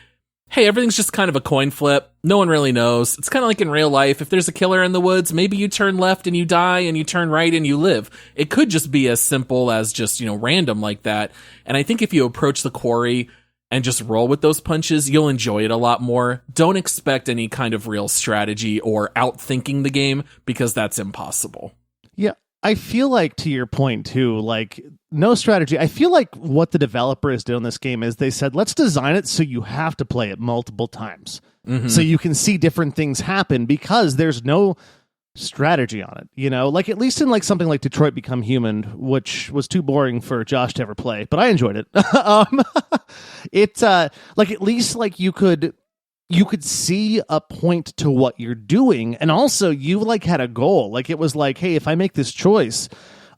B: hey, everything's just kind of a coin flip, no one really knows. It's kind of like in real life. If there's a killer in the woods, maybe you turn left and you die, and you turn right and you live. It could just be as simple as just, random like that. And I think if you approach the Quarry and just roll with those punches, you'll enjoy it a lot more. Don't expect any kind of real strategy or outthinking the game, because that's impossible.
C: Yeah, I feel like, to your point too, like no strategy. I feel like what the developer has done in this game is they said, let's design it so you have to play it multiple times. So you can see different things happen, because there's no strategy on it, like at least in like something like Detroit Become Human, which was too boring for Josh to ever play, but I enjoyed it. It's like at least like you could see a point to what you're doing, and also you like had a goal. Like it was like, hey, if I make this choice,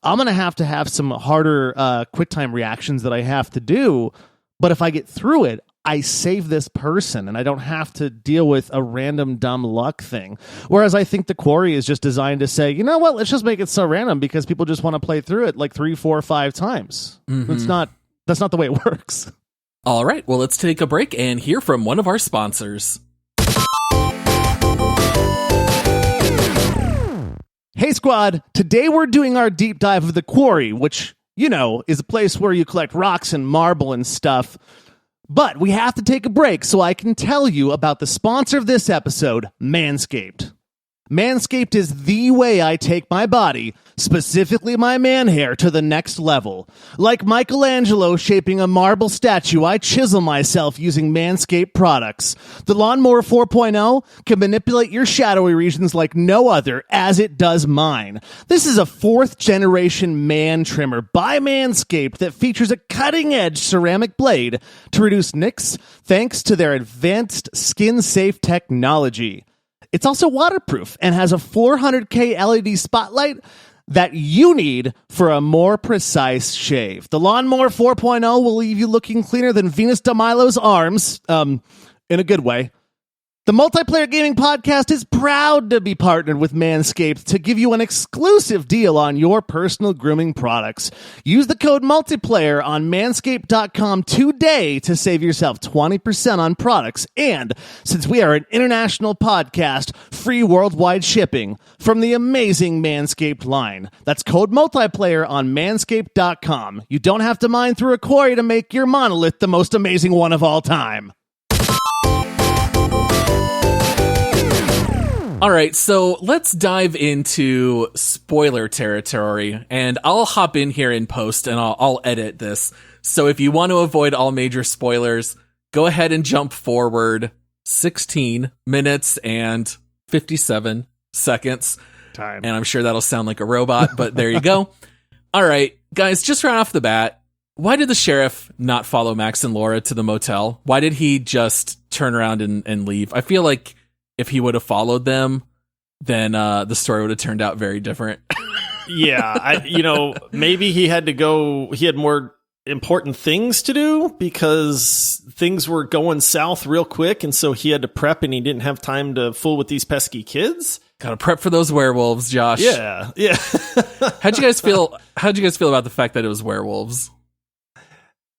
C: I'm gonna have to have some harder quick time reactions that I have to do, but if I get through it, I save this person and I don't have to deal with a random dumb luck thing. Whereas I think the Quarry is just designed to say, you know what, let's just make it so random because people just want to play through it like 3, 4, 5 times. That's not the way it works.
B: All right, well, let's take a break and hear from one of our sponsors.
C: Hey squad, today we're doing our deep dive of the Quarry, which, is a place where you collect rocks and marble and stuff. But we have to take a break so I can tell you about the sponsor of this episode, Manscaped. Manscaped is the way I take my body, specifically my man hair, to the next level. Like Michelangelo shaping a marble statue, I chisel myself using Manscaped products. The Lawnmower 4.0 can manipulate your shadowy regions like no other, as it does mine. This is a 4th generation man trimmer by Manscaped that features a cutting-edge ceramic blade to reduce nicks thanks to their advanced skin-safe technology. It's also waterproof and has a 400K LED spotlight that you need for a more precise shave. The Lawnmower 4.0 will leave you looking cleaner than Venus de Milo's arms, in a good way. The Multiplayer Gaming Podcast is proud to be partnered with Manscaped to give you an exclusive deal on your personal grooming products. Use the code MULTIPLAYER on manscaped.com today to save yourself 20% on products. And since we are an international podcast, free worldwide shipping from the amazing Manscaped line. That's code MULTIPLAYER on manscaped.com. You don't have to mine through a quarry to make your monolith the most amazing one of all time.
B: All right, so let's dive into spoiler territory, and I'll hop in here in post and I'll edit this. So if you want to avoid all major spoilers, go ahead and jump forward 16 minutes and 57 seconds.
C: Time.
B: And I'm sure that'll sound like a robot, but there you go. All right, guys, just right off the bat, why did the sheriff not follow Max and Laura to the motel? Why did he just turn around and leave? I feel like if he would have followed them, then the story would have turned out very different.
A: Yeah, maybe he had to go. He had more important things to do because things were going south real quick, and so he had to prep, and he didn't have time to fool with these pesky kids.
B: Gotta prep for those werewolves, Josh.
A: Yeah.
B: How'd you guys feel about the fact that it was werewolves?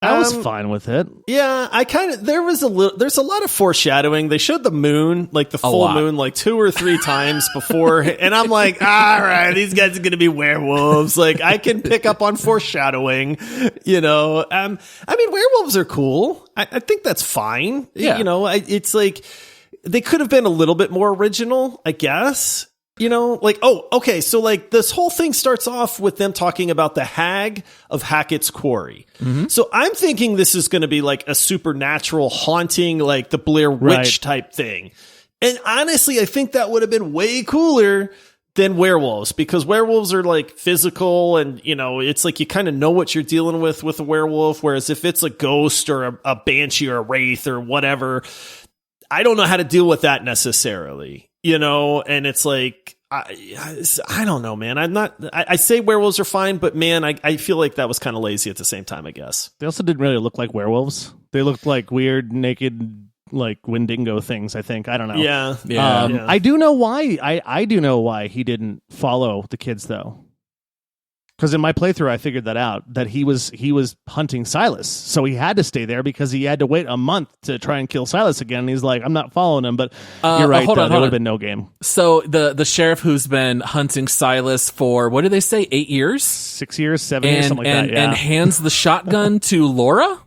C: I was fine with it.
A: Yeah, there's a lot of foreshadowing. They showed the moon, like the full moon, like 2 or 3 times before. And I'm like, all right, these guys are going to be werewolves. Like I can pick up on foreshadowing, I mean, werewolves are cool. I think that's fine.
B: Yeah.
A: It's like they could have been a little bit more original, I guess. Okay, so like this whole thing starts off with them talking about the hag of Hackett's Quarry. Mm-hmm. So I'm thinking this is going to be like a supernatural haunting, like the Blair Witch type thing. And honestly, I think that would have been way cooler than werewolves, because werewolves are like physical and, you know, it's like you kind of know what you're dealing with a werewolf. Whereas if it's a ghost or a banshee or a wraith or whatever, I don't know how to deal with that necessarily, you know? And it's like, I don't know, man. I say werewolves are fine, but man, I feel like that was kind of lazy at the same time, I guess.
C: They also didn't really look like werewolves. They looked like weird, naked, like Wendigo things, I think. I don't know.
A: Yeah.
C: I do know why. I do know why he didn't follow the kids, though. Because in my playthrough, I figured that out, that he was hunting Silas. So he had to stay there because he had to wait a month to try and kill Silas again. And he's like, I'm not following him. But you're right, there would have been no game.
B: So the sheriff who's been hunting Silas for, what did they say, 8 years?
C: 6 years, 7 years, something like that, yeah.
B: And hands the shotgun to Laura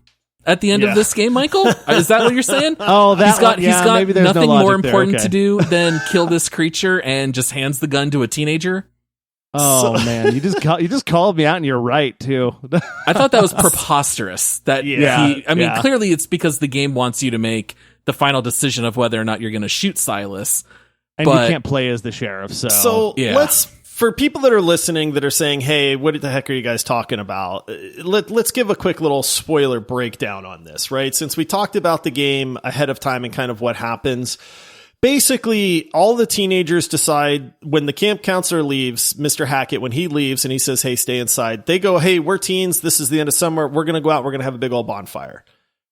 B: at the end of this game, Michael? Is that what you're saying?
C: Oh,
B: he's got
C: maybe there's
B: nothing
C: no
B: more
C: logic
B: important
C: there. Okay.
B: to do than kill this creature and just hands the gun to a teenager?
C: Oh man, you just called me out, and you're right too.
B: I thought that was preposterous. Clearly it's because the game wants you to make the final decision of whether or not you're going to shoot Silas,
C: and you can't play as the sheriff. So
A: let's, for people that are listening that are saying, "Hey, what the heck are you guys talking about?" Let's give a quick little spoiler breakdown on this, right? Since we talked about the game ahead of time and kind of what happens. Basically, all the teenagers decide when the camp counselor leaves, Mr. Hackett, when he leaves and he says, hey, stay inside, they go, hey, we're teens. This is the end of summer. We're going to go out. We're going to have a big old bonfire.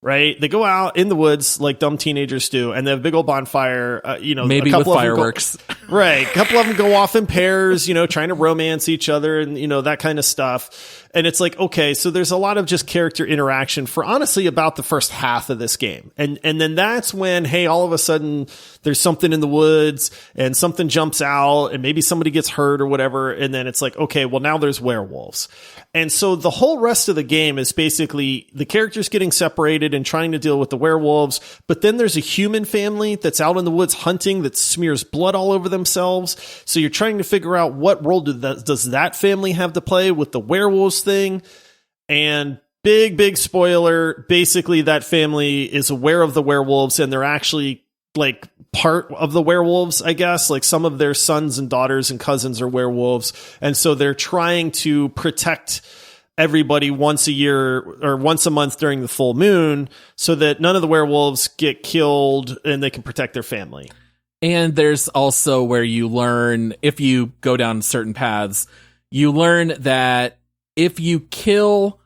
A: Right? They go out in the woods like dumb teenagers do, and they have a big old bonfire.
B: Maybe with fireworks.
A: Right. A couple of them go off in pairs, trying to romance each other and, that kind of stuff. And it's like, okay, so there's a lot of just character interaction for honestly about the first half of this game. And then that's when, hey, all of a sudden there's something in the woods and something jumps out and maybe somebody gets hurt or whatever. And then it's like, okay, well now there's werewolves. And so the whole rest of the game is basically the characters getting separated and trying to deal with the werewolves. But then there's a human family that's out in the woods hunting that smears blood all over themselves. So you're trying to figure out what role does that family have to play with the werewolves thing. And big spoiler, basically that family is aware of the werewolves and they're actually like part of the werewolves, I guess. Like some of their sons and daughters and cousins are werewolves. And so they're trying to protect everybody once a year or once a month during the full moon so that none of the werewolves get killed and they can protect their family.
B: And there's also where you learn, if you go down certain paths, you learn that if you kill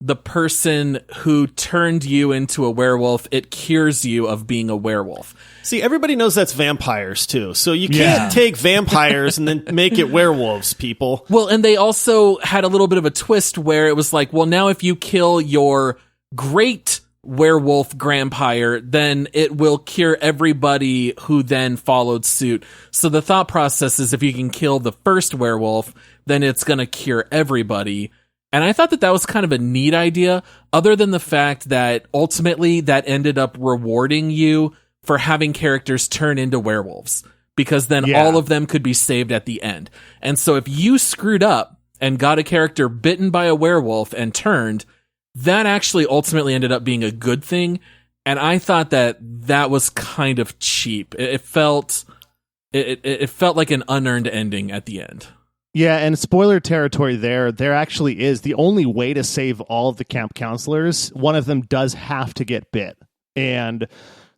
B: the person who turned you into a werewolf, it cures you of being a werewolf.
A: See, everybody knows that's vampires too. So you can't take vampires and then make it werewolves, people.
B: Well, and they also had a little bit of a twist where it was like, well, now if you kill your great werewolf grandpire, then it will cure everybody who then followed suit. So the thought process is if you can kill the first werewolf, then it's going to cure everybody. And I thought that was kind of a neat idea, other than the fact that ultimately that ended up rewarding you for having characters turn into werewolves, because then all of them could be saved at the end. And so if you screwed up and got a character bitten by a werewolf and turned, that actually ultimately ended up being a good thing. And I thought that was kind of cheap. It felt like an unearned ending at the end.
C: Yeah, and spoiler territory there actually is the only way to save all of the camp counselors. One of them does have to get bit. And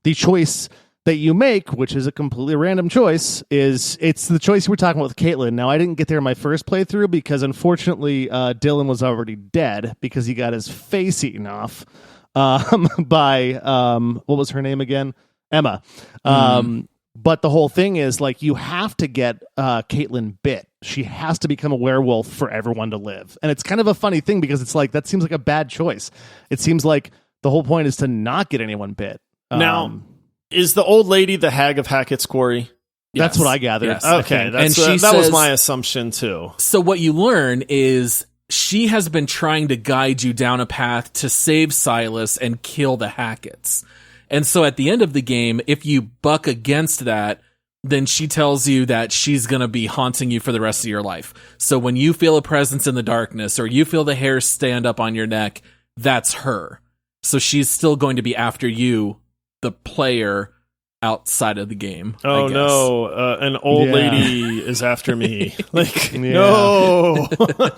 C: the choice that you make, which is a completely random choice, it's the choice you were talking about with Caitlin. Now, I didn't get there in my first playthrough because unfortunately Dylan was already dead because he got his face eaten off by, what was her name again? Emma. But the whole thing is, like, you have to get Caitlin bit. She has to become a werewolf for everyone to live. And it's kind of a funny thing because it's like, that seems like a bad choice. It seems like the whole point is to not get anyone bit.
A: Now, is the old lady the hag of Hackett's Quarry?
C: That's what I gathered.
B: Yes.
A: Okay, that was my assumption too.
B: So what you learn is she has been trying to guide you down a path to save Silas and kill the Hacketts. And so at the end of the game, if you buck against that, then she tells you that she's going to be haunting you for the rest of your life. So when you feel a presence in the darkness or you feel the hair stand up on your neck, that's her. So she's still going to be after you, the player, outside of the game.
A: Oh
B: I guess.
A: no, an old lady is after me. Like,
C: Yeah.
A: no.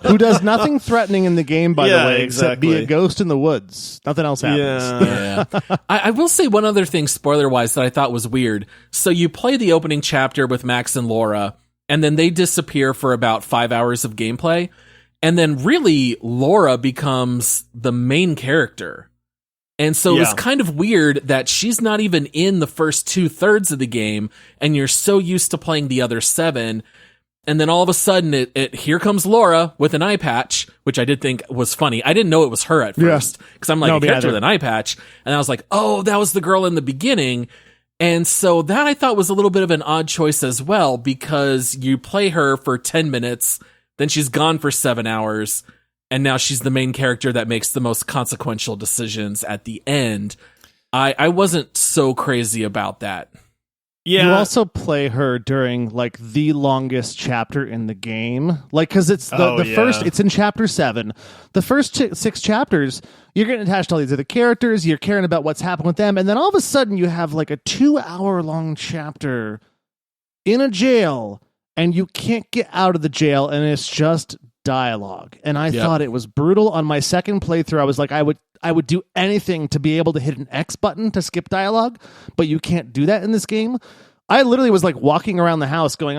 C: Who does nothing threatening in the game, by the
A: Yeah,
C: way, except be
A: exactly.
C: a ghost in the woods. Nothing else happens.
A: Yeah.
B: Yeah. I will say one other thing, spoiler-wise, that I thought was weird. So you play the opening chapter with Max and Laura, and then they disappear for about 5 hours of gameplay. And then really, Laura becomes the main character. And so it's kind of weird that she's not even in the first 2/3 of the game, and you're so used to playing the other 7. And then all of a sudden, here comes Laura with an eye patch, which I did think was funny. I didn't know it was her at first, because I'm like, a character with an eye patch. And I was like, oh, that was the girl in the beginning. And so that I thought was a little bit of an odd choice as well, because you play her for 10 minutes, then she's gone for 7 hours, and now she's the main character that makes the most consequential decisions at the end. I wasn't so crazy about that.
C: Yeah. You also play her during like the longest chapter in the game. Like, cause it's the first, it's in chapter 7. The first 6 chapters, you're getting attached to all these other characters. You're caring about what's happened with them. And then all of a sudden you have like a 2-hour long chapter in a jail, and you can't get out of the jail, and it's just dialogue. And I thought it was brutal. On my second playthrough, I was like, I would do anything to be able to hit an X button to skip dialogue, but you can't do that in this game. I literally was like walking around the house going,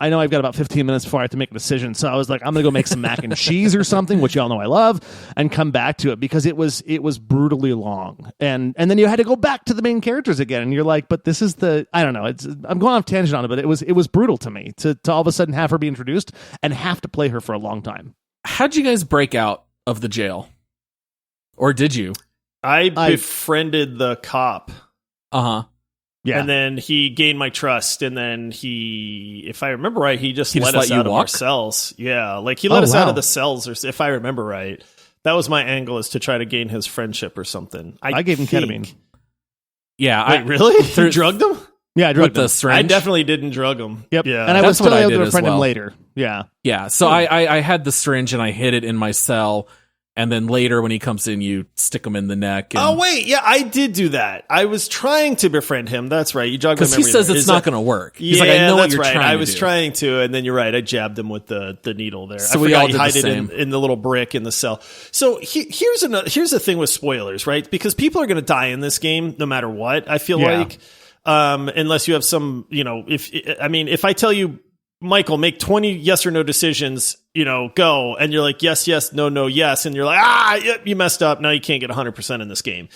C: I know I've got about 15 minutes before I have to make a decision. So I was like, I'm going to go make some mac and cheese or something, which y'all know I love, and come back to it, because it was brutally long. And then you had to go back to the main characters again. And you're like, but this is I don't know. I'm going off tangent on it, but it was brutal to me to all of a sudden have her be introduced and have to play her for a long time.
B: How'd you guys break out of the jail? Or did you?
A: I befriended the cop.
B: Uh-huh.
A: Yeah. And then he gained my trust, and then if I remember right, he let us out of our cells. Yeah, like he let us out of the cells, or if I remember right. That was my angle, is to try to gain his friendship or something. I
C: gave him ketamine.
B: Yeah.
A: Wait, really? You drugged him?
C: Yeah, I drugged him.
B: The syringe?
A: I definitely didn't drug him.
C: Yep.
A: Yeah.
C: And I was still able to befriend him later. Yeah.
B: Yeah. So I had the syringe, and I hid it in my cell. And then later, when he comes in, you stick him in the neck. And...
A: Oh, wait. Yeah, I did do that. I was trying to befriend him. That's right. You jogged my memory.
B: Because he says it's not going to work. He's like, I know what you're trying to do.
A: I was trying to, and then you're right. I jabbed him with the needle there.
B: So
A: I
B: we
A: forgot
B: all
A: he
B: did
A: hid
B: the
A: it
B: same.
A: in the little brick in the cell. So here's the thing with spoilers, right? Because people are going to die in this game no matter what, I feel like. Unless you have some, if I tell you, Michael, make 20 yes or no decisions, go. And you're like, yes, yes, no, no, yes. And you're like, yep, you messed up. Now you can't get 100% in this game.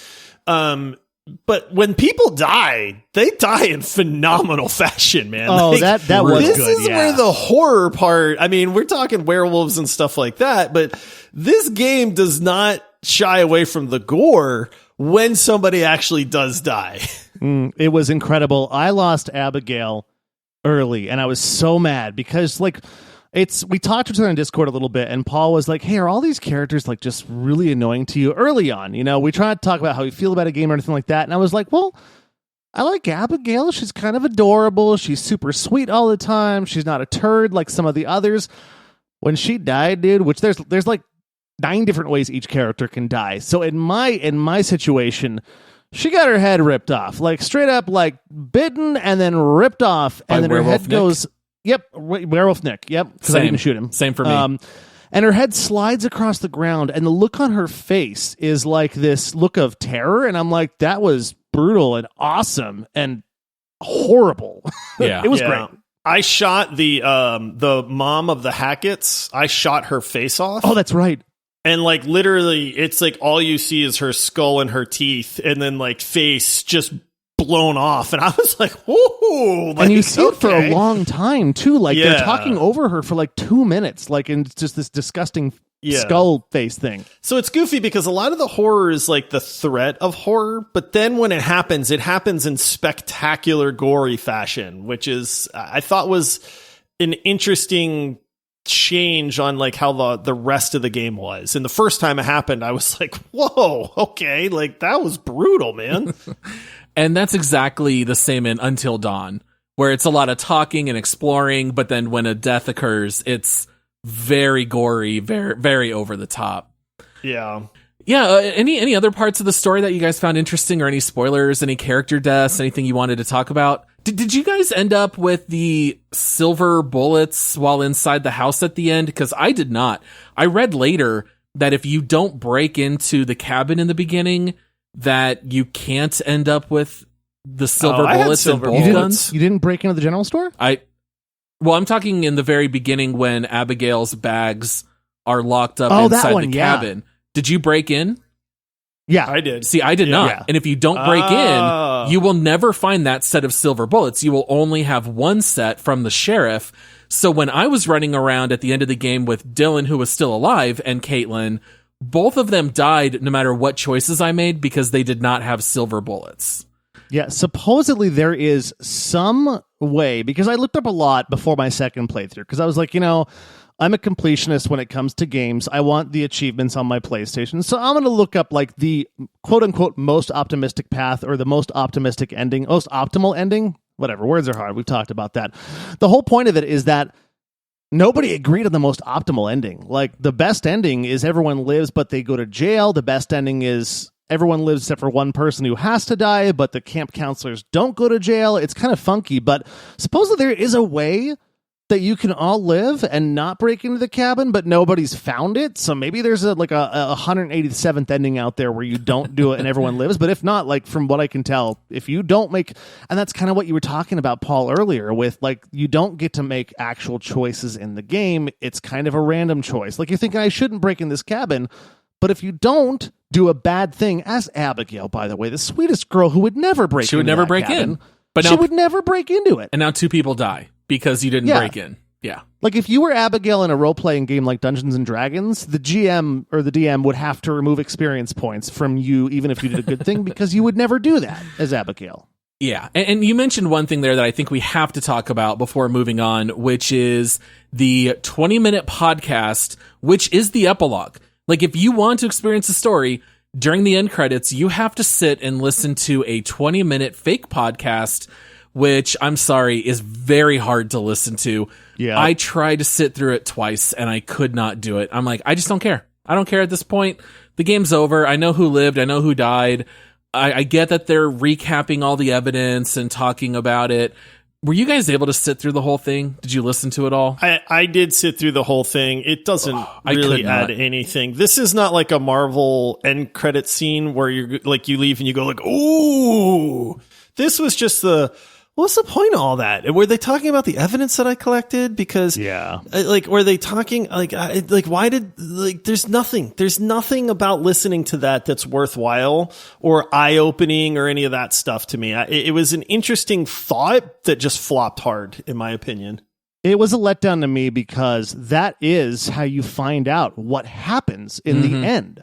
A: But when people die, they die in phenomenal fashion, man.
C: Oh, like, that was
A: this
C: good.
A: This is where the horror part, we're talking werewolves and stuff like that, but this game does not shy away from the gore when somebody actually does die.
C: It was incredible. I lost Abigail early, and I was so mad because we talked to each other on Discord a little bit, and Paul was like, hey, are all these characters like just really annoying to you early on? We tried to talk about how we feel about a game or anything like that, and I was like, well, I like Abigail. She's kind of adorable. She's super sweet all the time. She's not a turd like some of the others. When she died, dude, which there's like 9 different ways each character can die. So in my situation, she got her head ripped off, like straight up, like bitten and then ripped off, and then her head goes, yep, werewolf Nick, yep, because I didn't shoot him.
B: Same for me.
C: And her head slides across the ground, and the look on her face is like this look of terror, and I'm like, that was brutal and awesome and horrible.
B: Yeah,
C: it was great.
A: I shot the mom of the Hackett's. I shot her face off.
C: Oh, that's right.
A: And like literally, it's like all you see is her skull and her teeth, and then like face just blown off. And I was like, "Whoa!" Like,
C: and you see it for a long time too. Like they're talking over her for like 2 minutes, like in just this disgusting skull face thing.
A: So it's goofy because a lot of the horror is like the threat of horror, but then when it happens in spectacular, gory fashion, which is I thought was an interesting change on like how the rest of the game was. And the first time it happened, I was like, whoa, okay, like that was brutal, man.
B: And that's exactly the same in Until Dawn, where it's a lot of talking and exploring, but then when a death occurs, it's very gory, very, very over the top.
A: Yeah.
B: Yeah, any other parts of the story that you guys found interesting, or any spoilers, any character deaths, anything you wanted to talk about? Did you guys end up with the silver bullets while inside the house at the end? Because I did not. I read later that if you don't break into the cabin in the beginning, that you can't end up with the silver bullets and bolt guns.
C: You didn't break into the general store?
B: Well, I'm talking in the very beginning when Abigail's bags are locked up inside the cabin. Did you break in?
C: Yeah,
A: I did.
B: See, I did not.
C: Yeah.
B: And if you don't break in, you will never find that set of silver bullets. You will only have one set from the sheriff. So when I was running around at the end of the game with Dylan, who was still alive, and Caitlin, both of them died no matter what choices I made because they did not have silver bullets.
C: Yeah, supposedly there is some way, because I looked up a lot before my second playthrough, because I was like, I'm a completionist when it comes to games. I want the achievements on my PlayStation. So I'm going to look up like the quote unquote most optimistic path, or the most optimistic ending, most optimal ending, whatever. Words are hard. We've talked about that. The whole point of it is that nobody agreed on the most optimal ending. Like, the best ending is everyone lives, but they go to jail. The best ending is everyone lives except for one person who has to die, but the camp counselors don't go to jail. It's kind of funky, but supposedly there is a way that you can all live and not break into the cabin, but nobody's found it. So maybe there's a 187th ending out there where you don't do it and everyone lives. But if not, like, from what I can tell, if you don't make, and that's kind of what you were talking about, Paul, earlier with, like, you don't get to make actual choices in the game. It's kind of a random choice. Like, you're thinking, I shouldn't break in this cabin. But if you don't do a bad thing, as Abigail, by the way, the sweetest girl who would never break
B: She would never break in.
C: But she would never break into it.
B: And now 2 people die because you didn't break in. Yeah.
C: Like, if you were Abigail in a role-playing game like Dungeons & Dragons, the GM or the DM would have to remove experience points from you, even if you did a good thing, because you would never do that as Abigail.
B: Yeah. And you mentioned one thing there that I think we have to talk about before moving on, which is the 20-minute podcast, which is the epilogue. Like, if you want to experience the story, during the end credits, you have to sit and listen to a 20-minute fake podcast, which, I'm sorry, is very hard to listen to. Yeah. I tried to sit through it twice, and I could not do it. I'm like, I just don't care. I don't care at this point. The game's over. I know who lived. I know who died. I get that they're recapping all the evidence and talking about it. Were you guys able to sit through the whole thing? Did you listen to it all?
A: I did sit through the whole thing. It doesn't really add anything. This is not like a Marvel end credit scene where you're like, you leave and you go like, ooh. This was just what's the point of all that? Were they talking about the evidence that I collected? Because were they talking why did, like, there's nothing about listening to that's worthwhile or eye-opening or any of that stuff to me. It was an interesting thought that just flopped hard, in my opinion.
C: It was a letdown to me because that is how you find out what happens in the end.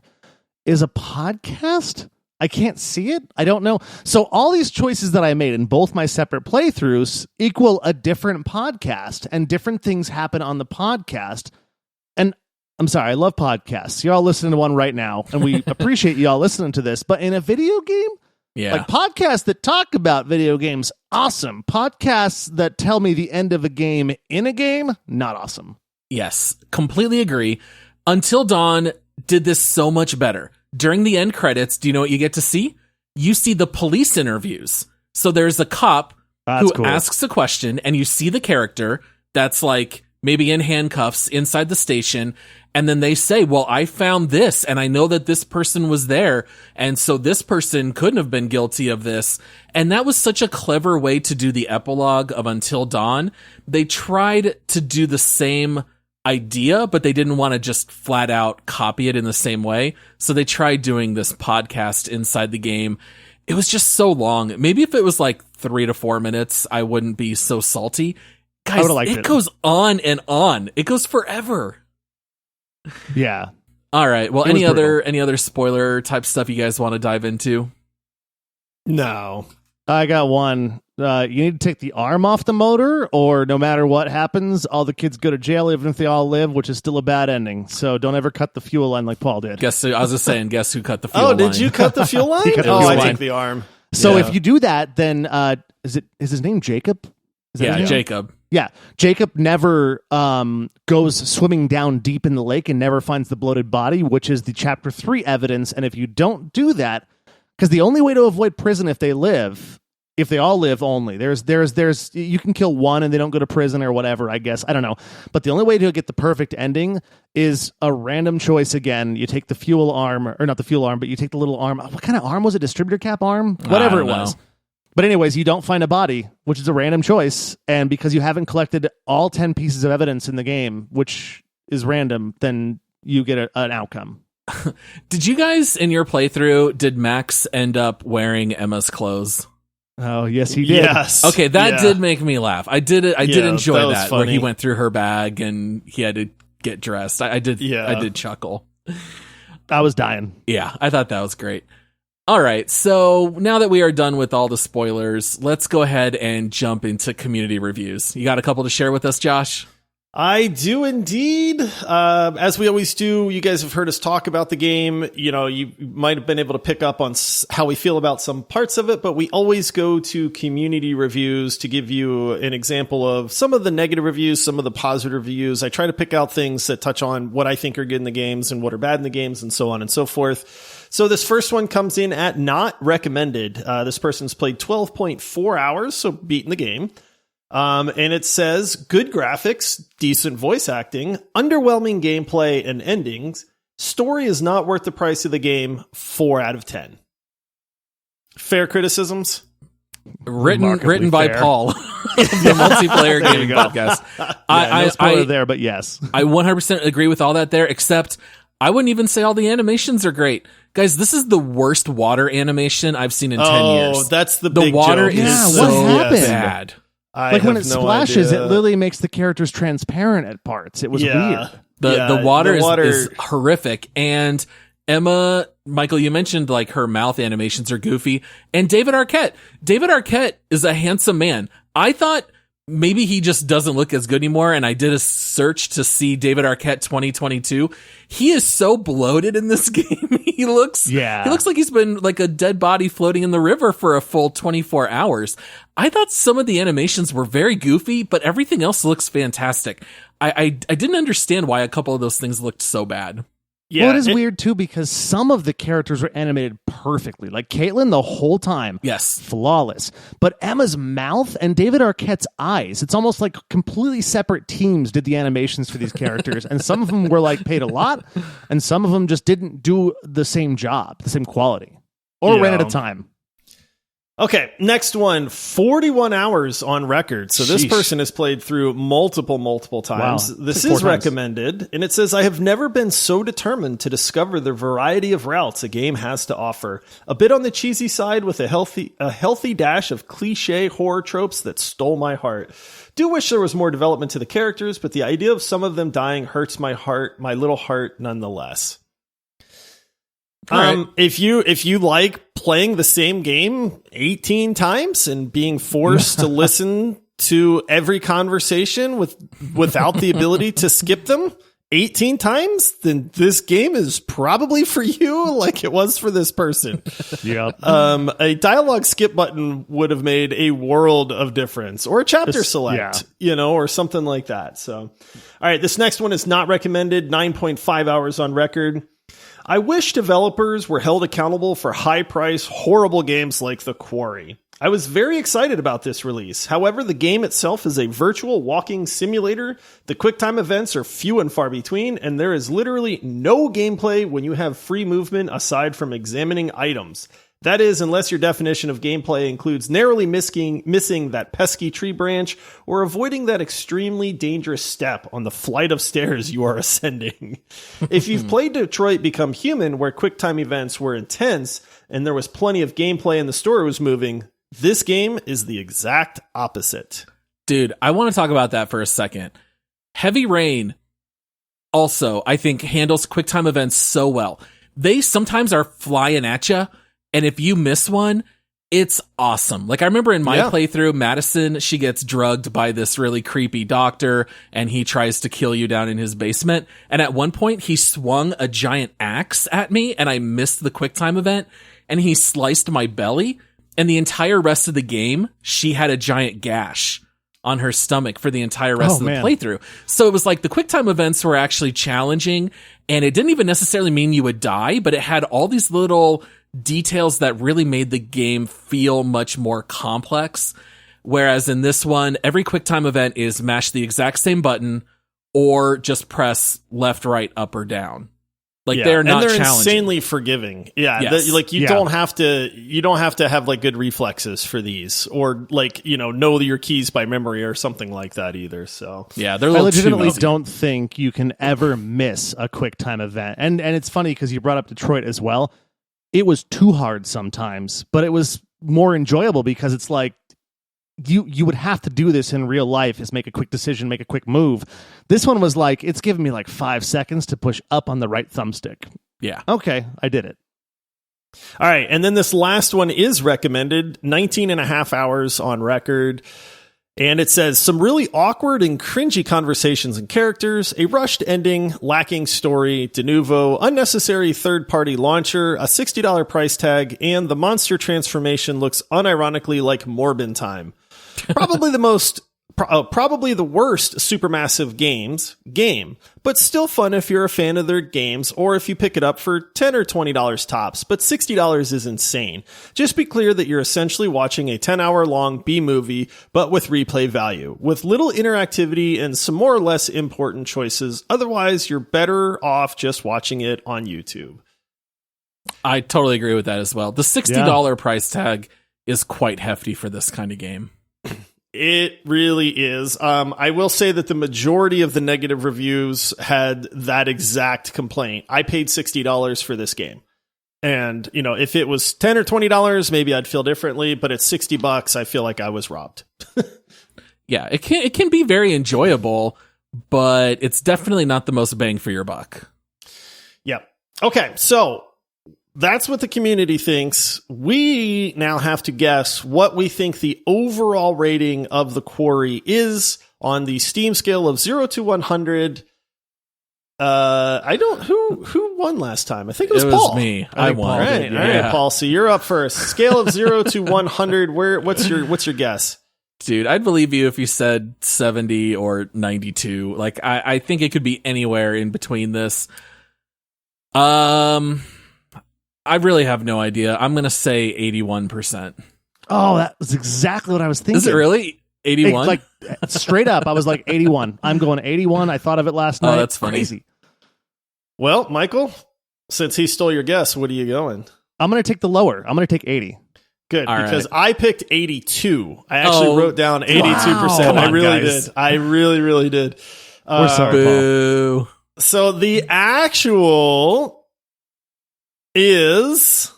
C: Is a podcast? I can't see it. I don't know. So all these choices that I made in both my separate playthroughs equal a different podcast, and different things happen on the podcast. And I'm sorry, I love podcasts. You're all listening to one right now, and we appreciate you all listening to this. But in a video game, like podcasts that talk about video games, awesome. Podcasts that tell me the end of a game in a game, not awesome.
B: Yes, completely agree. Until Dawn did this so much better. During the end credits, do you know what you get to see? You see the police interviews. So there's a cop who asks a question, and you see the character that's like maybe in handcuffs inside the station. And then they say, well, I found this, and I know that this person was there. And so this person couldn't have been guilty of this. And that was such a clever way to do the epilogue of Until Dawn. They tried to do the same idea, but they didn't want to just flat out copy it in the same way. So they tried doing this podcast inside the game. It was just so long. Maybe if it was like 3 to 4 minutes, I wouldn't be so salty. Guys, it goes on and on. It goes forever.
C: Yeah.
B: All right. Well, any other spoiler type stuff you guys want to dive into?
A: No.
C: I got one. You need to take the arm off the motor, or no matter what happens, all the kids go to jail, even if they all live, which is still a bad ending. So don't ever cut the fuel line like Paul did.
B: I was just saying, guess who cut the fuel line?
A: Oh, did you cut the fuel line? I take the arm.
C: So if you do that, then is his name Jacob?
B: Jacob.
C: Yeah, Jacob never goes swimming down deep in the lake and never finds the bloated body, which is the chapter 3 evidence. And if you don't do that, because the only way to avoid prison if they all live only, there's you can kill one and they don't go to prison or whatever, I guess. I don't know. But the only way to get the perfect ending is a random choice again. You take the fuel arm, or not the fuel arm, but you take the little arm. What kind of arm was it? Distributor cap arm? Whatever it was. But anyways, you don't find a body, which is a random choice. And because you haven't collected all 10 pieces of evidence in the game, which is random, then you get an outcome.
B: Did you guys, in your playthrough, did Max end up wearing Emma's clothes?
C: Oh, yes, he did.
A: Yes.
B: Okay, that did make me laugh. I did enjoy that
A: funny.
B: where he went through her bag and he had to get dressed. I did chuckle.
C: I was dying.
B: Yeah, I thought that was great. All right, so now that we are done with all the spoilers, let's go ahead and jump into community reviews. You got a couple to share with us, Josh?
A: I do indeed. As we always do, you guys have heard us talk about the game. You know, you might have been able to pick up on how we feel about some parts of it, but we always go to community reviews to give you an example of some of the negative reviews, some of the positive reviews. I try to pick out things that touch on what I think are good in the games and what are bad in the games and so on and so forth. So this first one comes in at not recommended. This person's played 12.4 hours, so beaten the game. And it says, good graphics, decent voice acting, underwhelming gameplay and endings. Story is not worth the price of the game. 4 out of 10. Fair criticisms?
B: Written by
C: fair.
B: Paul, the multiplayer gaming podcast.
C: No spoiler there, but yes.
B: I 100% agree with all that there, except I wouldn't even say all the animations are great. Guys, this is the worst water animation I've seen in 10 years.
A: Oh, that's the big
B: water
A: joke.
B: is
C: what
B: so
C: happened?
B: bad.
C: Like when it splashes, it literally makes the characters transparent at parts. It was weird.
B: The water is horrific. And Emma, Michael, you mentioned like her mouth animations are goofy. And David Arquette is a handsome man. I thought maybe he just doesn't look as good anymore. And I did a search to see David Arquette 2022. He is so bloated in this game. He looks like he's been like a dead body floating in the river for a full 24 hours. I thought some of the animations were very goofy, but everything else looks fantastic. I didn't understand why a couple of those things looked so bad.
C: Yeah, well, it is weird too because some of the characters were animated perfectly. Like Caitlin the whole time.
B: Yes.
C: Flawless. But Emma's mouth and David Arquette's eyes, it's almost like completely separate teams did the animations for these characters. And some of them were like paid a lot and some of them just didn't do the same job, the same quality. Or ran out of time.
A: Okay, next one, 41 hours on record. So this person has played through multiple times.
C: Wow.
A: This is recommended, and it says, I have never been so determined to discover the variety of routes a game has to offer. A bit on the cheesy side with a healthy dash of cliche horror tropes that stole my heart. Do wish there was more development to the characters, but the idea of some of them dying hurts my heart, my little heart, nonetheless.
B: Right.
A: If you like playing the same game 18 times and being forced to listen to every conversation without the ability to skip them 18 times, then this game is probably for you like it was for this person.
C: Yep.
A: A dialogue skip button would have made a world of difference, or a chapter select, or something like that. So, all right, this next one is not recommended, 9.5 hours on record. I wish developers were held accountable for high-price, horrible games like The Quarry. I was very excited about this release. However, the game itself is a virtual walking simulator. The QuickTime events are few and far between, and there is literally no gameplay when you have free movement aside from examining items. That is, unless your definition of gameplay includes narrowly missing that pesky tree branch or avoiding that extremely dangerous step on the flight of stairs you are ascending. If you've played Detroit Become Human, where QuickTime events were intense and there was plenty of gameplay and the story was moving, this game is the exact opposite.
B: Dude, I want to talk about that for a second. Heavy Rain also, I think, handles QuickTime events so well. They sometimes are flying at you. And if you miss one, it's awesome. Like I remember in my playthrough, Madison, she gets drugged by this really creepy doctor and he tries to kill you down in his basement. And at one point he swung a giant axe at me and I missed the QuickTime event and he sliced my belly. And the entire rest of the game, she had a giant gash on her stomach for the entire rest of the
C: man.
B: playthrough. So it was like the quick time events were actually challenging, and it didn't even necessarily mean you would die, but it had all these little details that really made the game feel much more complex. Whereas in this one, every quick time event is mash the exact same button or just press left, right, up, or down. Like they're not
A: and they're
B: challenging.
A: insanely forgiving. Yeah,
B: Yes.
A: you don't have to have like good reflexes for these, or like know your keys by memory or something like that either. So
B: Yeah, they're a
C: I
B: little
C: legitimately
B: too easy.
C: don't think you can ever miss a quick time event. And it's funny because you brought up Detroit as well. It was too hard sometimes, but it was more enjoyable because it's like you would have to do this in real life, is make a quick decision, make a quick move. This one was like, it's giving me like 5 seconds to push up on the right thumbstick.
B: Yeah.
C: Okay, I did it.
A: All right, and then this last one is recommended, 19 and a half hours on record. And it says, some really awkward and cringy conversations and characters, a rushed ending, lacking story, de novo, unnecessary third-party launcher, a $60 price tag, and the monster transformation looks unironically like Morbin time. Probably the worst Supermassive game, but still fun if you're a fan of their games or if you pick it up for $10 or $20 tops, but $60 is insane. Just be clear that you're essentially watching a 10-hour long B-movie, but with replay value, with little interactivity and some more or less important choices. Otherwise, you're better off just watching it on YouTube.
B: I totally agree with that as well. The $60 price tag is quite hefty for this kind of game.
A: It really is. I will say that the majority of the negative reviews had that exact complaint. I paid $60 for this game. And, if it was $10 or $20, maybe I'd feel differently, but at $60, I feel like I was robbed.
B: Yeah, it can be very enjoyable, but it's definitely not the most bang for your buck.
A: Yep. Okay, so that's what the community thinks. We now have to guess what we think the overall rating of the Quarry is on the Steam scale of 0 to 100. Who won last time? I think it was Paul.
B: Me. I won.
A: All right, Paul. So you're up first. Scale of 0 to 100. What's your guess?
B: Dude, I'd believe you if you said 70 or 92. Like, I think it could be anywhere in between this. I really have no idea. I'm going to say 81%.
C: Oh, that was exactly what I was thinking.
B: Is it really 81?
C: Like, straight up, I was like 81. I'm going 81. I thought of it last night.
B: Oh, that's funny.
C: Crazy.
A: Well, Michael, since he stole your guess, what are you going?
C: I'm going to take the lower. I'm going to take 80.
A: Good,
B: all
A: because
B: right.
A: I picked 82. I actually wrote down 82%.
C: Wow.
A: I really
C: Guys.
A: did. I really did.
C: We're sorry,
B: Boo.
A: So the actual is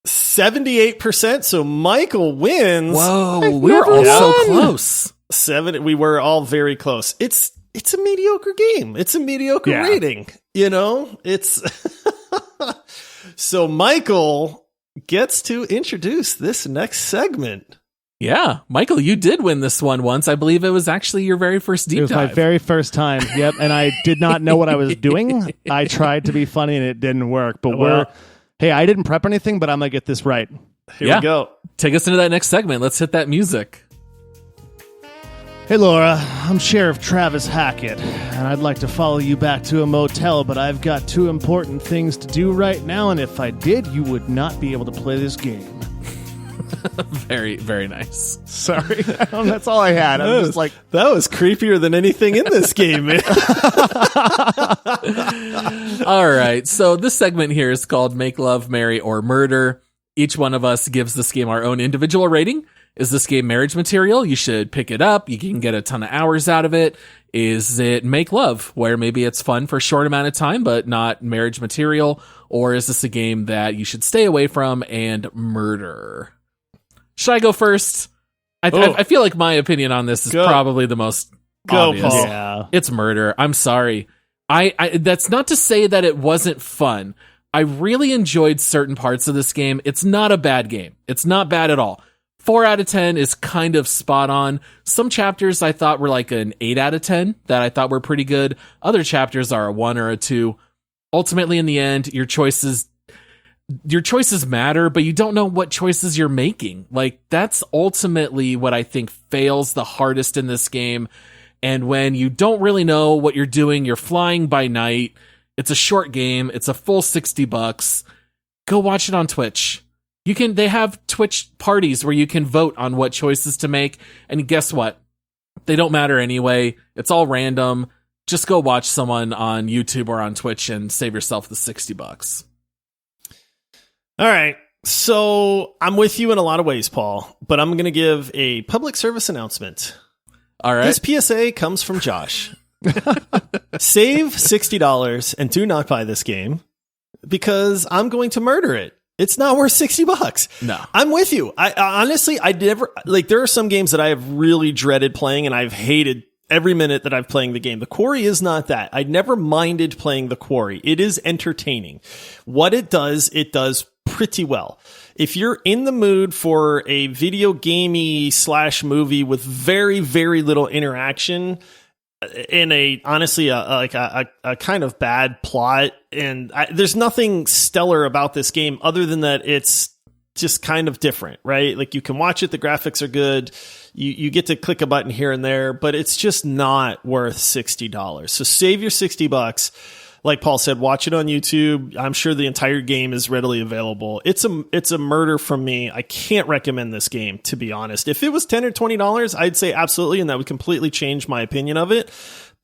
A: 78%. So Michael wins.
B: Whoa, we were all so close.
A: We were all very close. It's a mediocre game. It's a mediocre rating. It's so Michael gets to introduce this next segment.
B: Yeah, Michael, you did win this one once. I believe it was actually your very first deep
C: It was
B: dive.
C: my very first time. Yep. And I did not know what I was doing. I tried to be funny and it didn't work. But I didn't prep anything, but I'm going to get this right.
A: Here we go.
B: Take us into that next segment. Let's hit that music.
C: Hey, Laura. I'm Sheriff Travis Hackett, and I'd like to follow you back to a motel, but I've got 2 important things to do right now, and if I did, you would not be able to play this game.
B: Very, very nice.
C: Sorry. That's all I had. I was just like,
A: that was creepier than anything in this game, man.
B: All right. So this segment here is called Make Love, Marry, or Murder. Each one of us gives this game our own individual rating. Is this game marriage material? You should pick it up. You can get a ton of hours out of it. Is it make love, where maybe it's fun for a short amount of time, but not marriage material? Or is this a game that you should stay away from and murder? Should I go first? I feel like my opinion on this is probably the most obvious.
A: Paul.
C: yeah.
B: It's murder. I'm sorry. I that's not to say that it wasn't fun. I really enjoyed certain parts of this game. It's not a bad game. It's not bad at all. 4 out of 10 is kind of spot on. Some chapters I thought were like an 8 out of 10 that I thought were pretty good. Other chapters are a 1 or a 2. Ultimately, in the end, your choices, your choices matter, but you don't know what choices you're making. Like, that's ultimately what I think fails the hardest in this game. And when you don't really know what you're doing, you're flying by night. It's a short game. It's a full $60. Go watch it on Twitch. They have Twitch parties where you can vote on what choices to make. And guess what? They don't matter anyway. It's all random. Just go watch someone on YouTube or on Twitch and save yourself the $60.
A: All right. So I'm with you in a lot of ways, Paul, but I'm going to give a public service announcement.
B: All right.
A: This PSA comes from Josh. Save $60 and do not buy this game because I'm going to murder it. It's not worth $60.
B: No.
A: I'm with you. I honestly, I never, like, there are some games that I have really dreaded playing and I've hated every minute that I've playing the game. The Quarry is not that. I never minded playing the Quarry. It is entertaining. What it does pretty well. If you're in the mood for a video gamey / movie with very, very little interaction in a kind of bad plot, and there's nothing stellar about this game other than that it's just kind of different, right? Like, you can watch it. The graphics are good. You get to click a button here and there, but it's just not worth $60. So save your $60. Like Paul said, watch it on YouTube. I'm sure the entire game is readily available. It's a murder from me. I can't recommend this game, to be honest. If it was $10 or $20, I'd say absolutely, and that would completely change my opinion of it.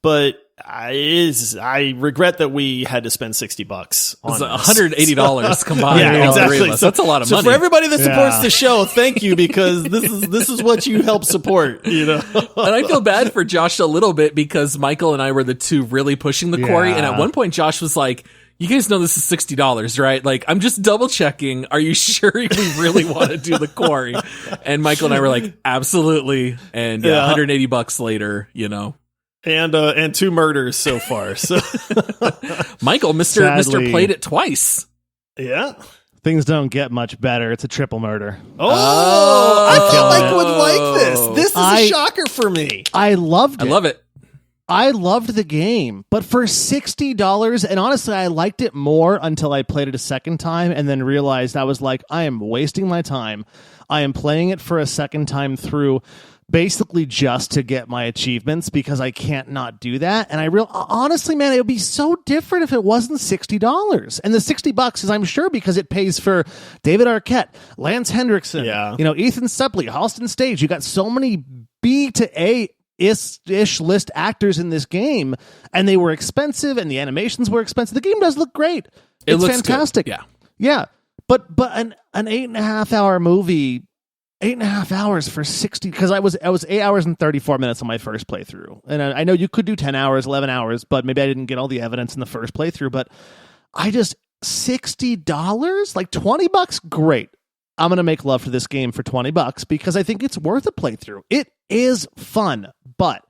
A: But I regret that we had to spend $60 on
B: it's $180 combined.
A: Yeah, exactly.
B: So that's a lot of money.
A: So for everybody that supports the show, thank you, because this is what you help support, you know.
B: And I feel bad for Josh a little bit because Michael and I were the two really pushing the Quarry, and at one point Josh was like, "You guys know this is $60, right? Like, I'm just double checking. Are you sure we really want to do the Quarry?" And Michael and I were like, "Absolutely." And $180 later, you know.
A: And 2 murders so far. So
B: Michael, Mr. played it twice.
A: Yeah.
C: Things don't get much better. It's a triple murder.
A: Oh, I thought Mike would like this. This is a shocker for me.
C: I loved it.
B: I love it.
C: I loved the game, but for $60, and honestly, I liked it more until I played it a second time and then realized I was like, I am wasting my time. I am playing it for a second time through basically just to get my achievements because I can't not do that. And honestly, man, it would be so different if it wasn't $60. And the $60 is, I'm sure, because it pays for David Arquette, Lance Hendrickson, Ethan Suplee, Halston Stage. You got so many B to A ish list actors in this game, and they were expensive, and the animations were expensive. The game does look great. It's
B: looks
C: fantastic.
B: Good.
C: Yeah. But an 8.5 hour movie, 8.5 hours for 60, because I was 8 hours and 34 minutes on my first playthrough. And I know you could do 10 hours, 11 hours, but maybe I didn't get all the evidence in the first playthrough. But $60, like $20, great. I'm going to make love to this game for $20 because I think it's worth a playthrough. It is fun, but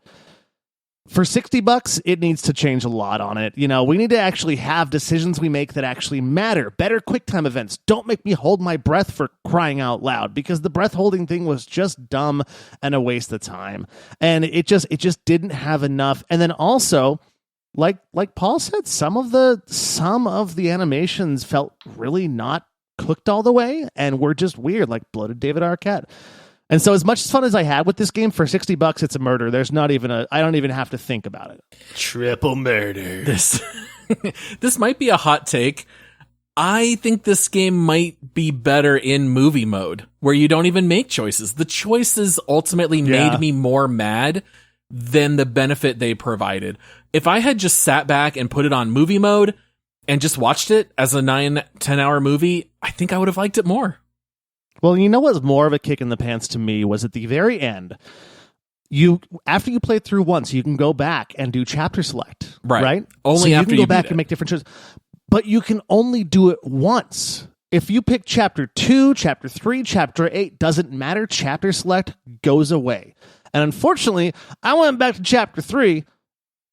C: for $60, it needs to change a lot on it. You know, we need to actually have decisions we make that actually matter. Better QuickTime events. Don't make me hold my breath for crying out loud, because the breath holding thing was just dumb and a waste of time. And it just didn't have enough. And then also, like Paul said, some of the animations felt really not cooked all the way and were just weird, like bloated David Arquette. And so as much fun as I had with this game, for $60, it's a murder. There's not even I don't even have to think about it.
A: Triple murder.
B: This might be a hot take. I think this game might be better in movie mode, where you don't even make choices. The choices ultimately made me more mad than the benefit they provided. If I had just sat back and put it on movie mode and just watched it as a 9-10 hour movie, I think I would have liked it more.
C: Well, you know what's more of a kick in the pants to me was at the very end. After you play through once, you can go back and do chapter select, right?
B: Only
C: so
B: after
C: you can go back and make different choices, but you can only do it once. If you pick chapter 2, chapter 3, chapter 8, doesn't matter. Chapter select goes away. And unfortunately, I went back to chapter 3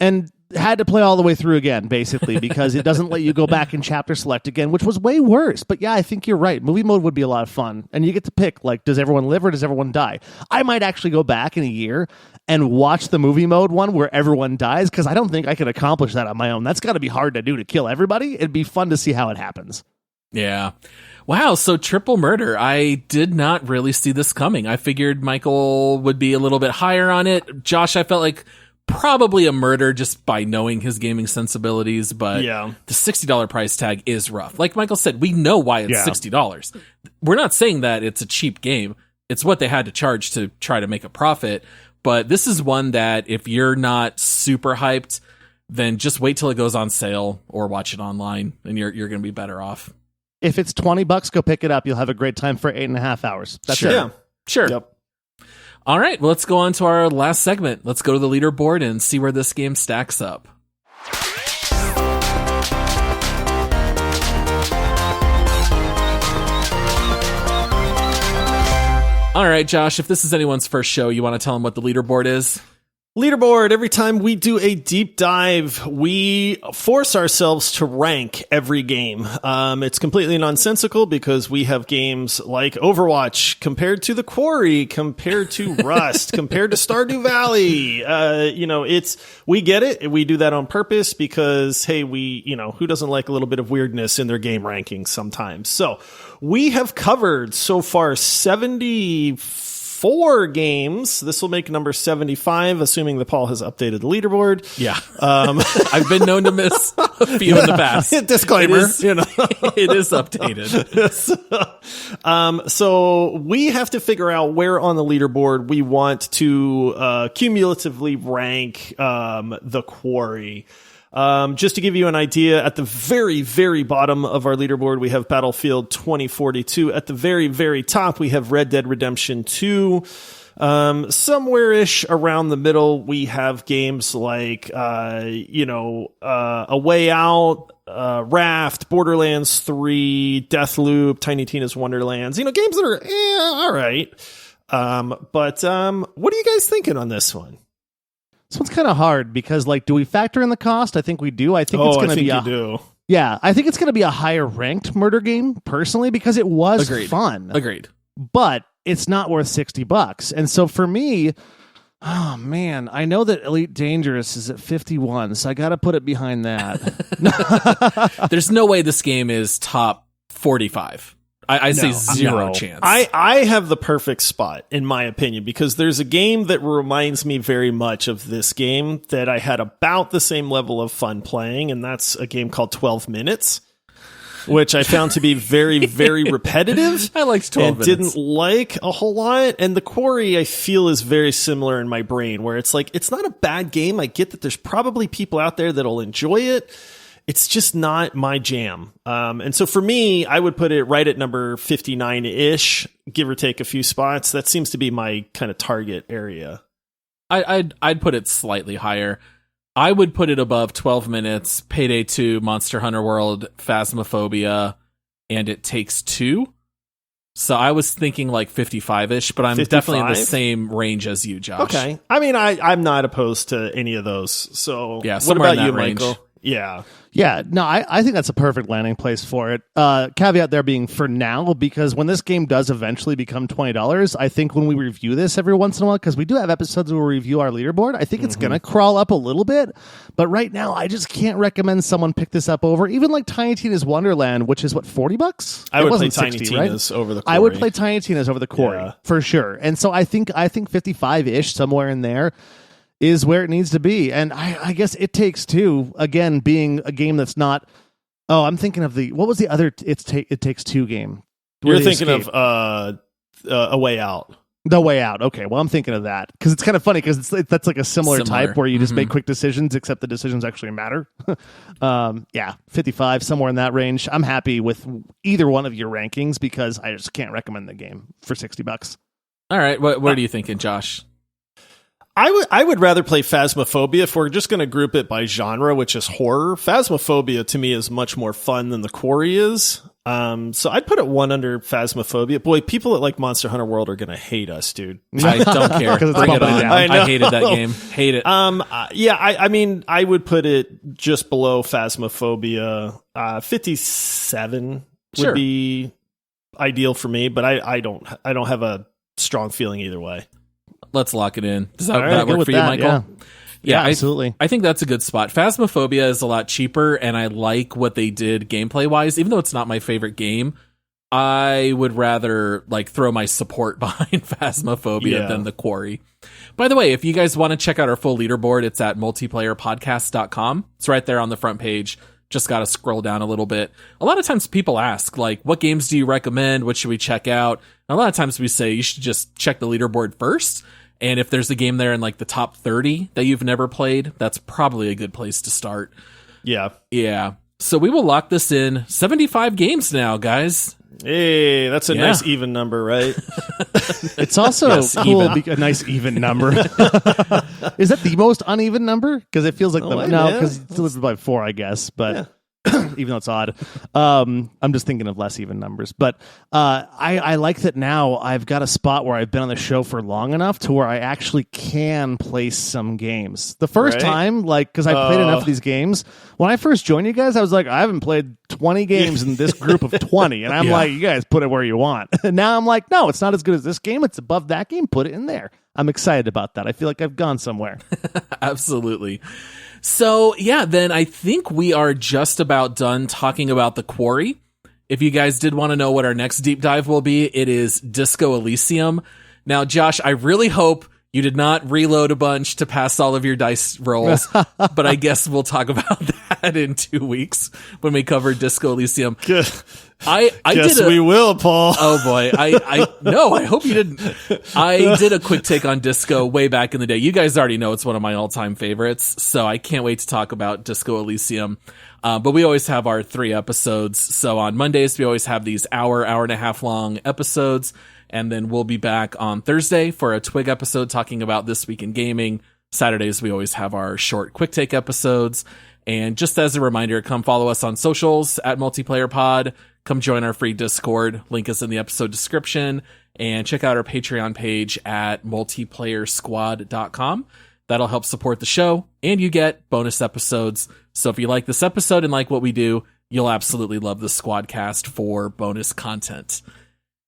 C: and had to play all the way through again, basically, because it doesn't let you go back and chapter select again, which was way worse. But yeah, I think you're right. Movie mode would be a lot of fun. And you get to pick, like, does everyone live or does everyone die? I might actually go back in a year and watch the movie mode one where everyone dies, because I don't think I could accomplish that on my own. That's got to be hard to do, to kill everybody. It'd be fun to see how it happens.
B: Yeah. Wow, so triple murder. I did not really see this coming. I figured Michael would be a little bit higher on it. Josh, I felt like probably a murder just by knowing his gaming sensibilities, but
A: Yeah.
B: the $60 price tag is rough. Like Michael said, we know why it's $60. We're not saying that it's a cheap game. It's what they had to charge to try to make a profit. But this is one that if you're not super hyped, then just wait till it goes on sale or watch it online, and you're going to be better off.
C: If it's $20, go pick it up. You'll have a great time for 8.5 hours. That's
B: Sure.
C: it.
A: Yeah.
B: Sure.
A: Yep.
B: All right, well, let's go on to our last segment. Let's go to the leaderboard and see where this game stacks up. All right, Josh, if this is anyone's first show, you want to tell them what the leaderboard is?
A: Leaderboard, every time we do a deep dive, we force ourselves to rank every game. It's completely nonsensical because we have games like Overwatch compared to the Quarry, compared to Rust, compared to Stardew Valley. We get it. We do that on purpose because, hey, who doesn't like a little bit of weirdness in their game rankings sometimes? So we have covered so far 74 games. This will make number 75, assuming that Paul has updated the leaderboard.
B: Yeah. I've been known to miss a few in the past.
A: Disclaimer.
B: It is updated.
A: So we have to figure out where on the leaderboard we want to cumulatively rank the Quarry. Just to give you an idea, at the very, very bottom of our leaderboard, we have Battlefield 2042. At the very, very top, we have Red Dead Redemption 2. Somewhere-ish around the middle, we have games like, A Way Out, Raft, Borderlands 3, Deathloop, Tiny Tina's Wonderlands. Games that are, all right. But what are you guys thinking on this one?
C: This one's kind of hard because, do we factor in the cost? I think we do. I think it's going to be Yeah, I think it's going to be a higher ranked murder game personally because it was fun.
B: Agreed.
C: But it's not worth $60. And so for me, oh man, I know that Elite Dangerous is at 51, so I got to put it behind that.
B: There's no way this game is top 45. I say zero chance.
A: I have the perfect spot, in my opinion, because there's a game that reminds me very much of this game that I had about the same level of fun playing, and that's a game called 12 Minutes, which I found to be very, very repetitive.
B: I liked 12
A: and
B: Minutes.
A: didn't like a whole lot. And the Quarry, I feel, is very similar in my brain, where it's like, it's not a bad game. I get that there's probably people out there that'll enjoy it. It's just not my jam. And so for me, I would put it right at number 59-ish, give or take a few spots. That seems to be my kind of target area.
B: I'd put it slightly higher. I would put it above 12 Minutes, Payday 2, Monster Hunter World, Phasmophobia, and It Takes Two. So I was thinking like 55-ish, but I'm
A: 55?
B: definitely in the same range as you, Josh.
A: Okay. I mean, I'm not opposed to any of those. So
B: yeah,
A: what
B: somewhere
A: about
B: in
A: you,
B: that range.
A: Michael? Yeah.
C: Yeah, no, I think that's a perfect landing place for it. Caveat there being for now, because when this game does eventually become $20, I think when we review this every once in a while, because we do have episodes where we review our leaderboard, I think it's going to crawl up a little bit. But right now, I just can't recommend someone pick this up over, even like Tiny Tina's Wonderland, which is what, $40?
A: I would play Tiny
C: 60,
A: Tina's over the Quarry.
C: I would play Tiny Tina's over the Quarry,
A: Yeah.
C: for sure. And so I think 55-ish, somewhere in there, is where it needs to be. And I guess It Takes Two, again, being a game that's not... Oh, I'm thinking of what was the other It Takes Two game?
A: You're thinking of A Way Out.
C: The Way Out. Okay, well, I'm thinking of that. Because it's kind of funny, because that's like a similar type where you just make quick decisions, except the decisions actually matter. 55, somewhere in that range. I'm happy with either one of your rankings, because I just can't recommend the game for $60.
B: All right, what are you thinking, Josh?
A: I would rather play Phasmophobia if we're just going to group it by genre, which is horror. Phasmophobia to me is much more fun than the Quarry is. So I'd put it one under Phasmophobia. Boy, people that like Monster Hunter World are going to hate us, dude.
B: I don't care. Bring it on. I hated that game. Hate it.
A: I mean, I would put it just below Phasmophobia. 57 would be ideal for me, but I don't have a strong feeling either way.
B: Let's lock it in. Does that work for you, Michael?
C: Yeah. Yeah, absolutely.
B: I think that's a good spot. Phasmophobia is a lot cheaper, and I like what they did gameplay-wise. Even though it's not my favorite game, I would rather like throw my support behind Phasmophobia than the Quarry. By the way, if you guys want to check out our full leaderboard, it's at multiplayerpodcast.com. It's right there on the front page. Just got to scroll down a little bit. A lot of times people ask, like, what games do you recommend? What should we check out? And a lot of times we say you should just check the leaderboard first. And if there's a game there in like the top 30 that you've never played, that's probably a good place to start.
A: Yeah.
B: Yeah. So we will lock this in. 75 games now, guys.
A: Hey, that's a nice even number, right?
C: It's also cool, a nice even number. Is that the most uneven number? Because it feels like because it's delivered by 4, I guess. But even though it's odd, I'm just thinking of less even numbers. But I like that now I've got a spot where I've been on the show for long enough to where I actually can place some games. The first time, like, because I played enough of these games. When I first joined you guys, I was like, I haven't played 20 games in this group of 20. And I'm like, you guys put it where you want. And now I'm like, no, it's not as good as this game. It's above that game. Put it in there. I'm excited about that. I feel like I've gone somewhere.
B: Absolutely. So, yeah, then I think we are just about done talking about the Quarry. If you guys did want to know what our next deep dive will be, it is Disco Elysium. Now, Josh, I really hope you did not reload a bunch to pass all of your dice rolls, but I guess we'll talk about that in 2 weeks when we cover Disco Elysium. I
A: guess we will, Paul.
B: Oh boy. No, I hope you didn't. I did a quick take on Disco way back in the day. You guys already know it's one of my all-time favorites, so I can't wait to talk about Disco Elysium. But we always have our 3 episodes. So on Mondays, we always have these hour and a half long episodes. And then we'll be back on Thursday for a Twig episode talking about This Week in Gaming. Saturdays, we always have our short quick take episodes. And just as a reminder, come follow us on socials at Multiplayer Pod. Come join our free Discord. Link is in the episode description. And check out our Patreon page at multiplayersquad.com. That'll help support the show. And you get bonus episodes. So if you like this episode and like what we do, you'll absolutely love the Squadcast for bonus content.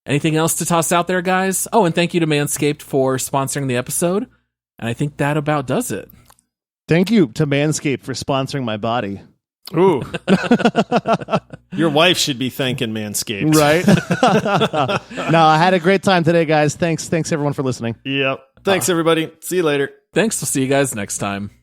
B: Anything else to toss out there, guys? Oh, and thank you to Manscaped for sponsoring the episode. And I think that about does it.
C: Thank you to Manscaped for sponsoring my body.
A: Ooh. Your wife should be thanking Manscaped.
C: Right? No, I had a great time today, guys. Thanks everyone for listening.
A: Yep. Thanks, everybody. See you later.
B: Thanks. We'll see you guys next time.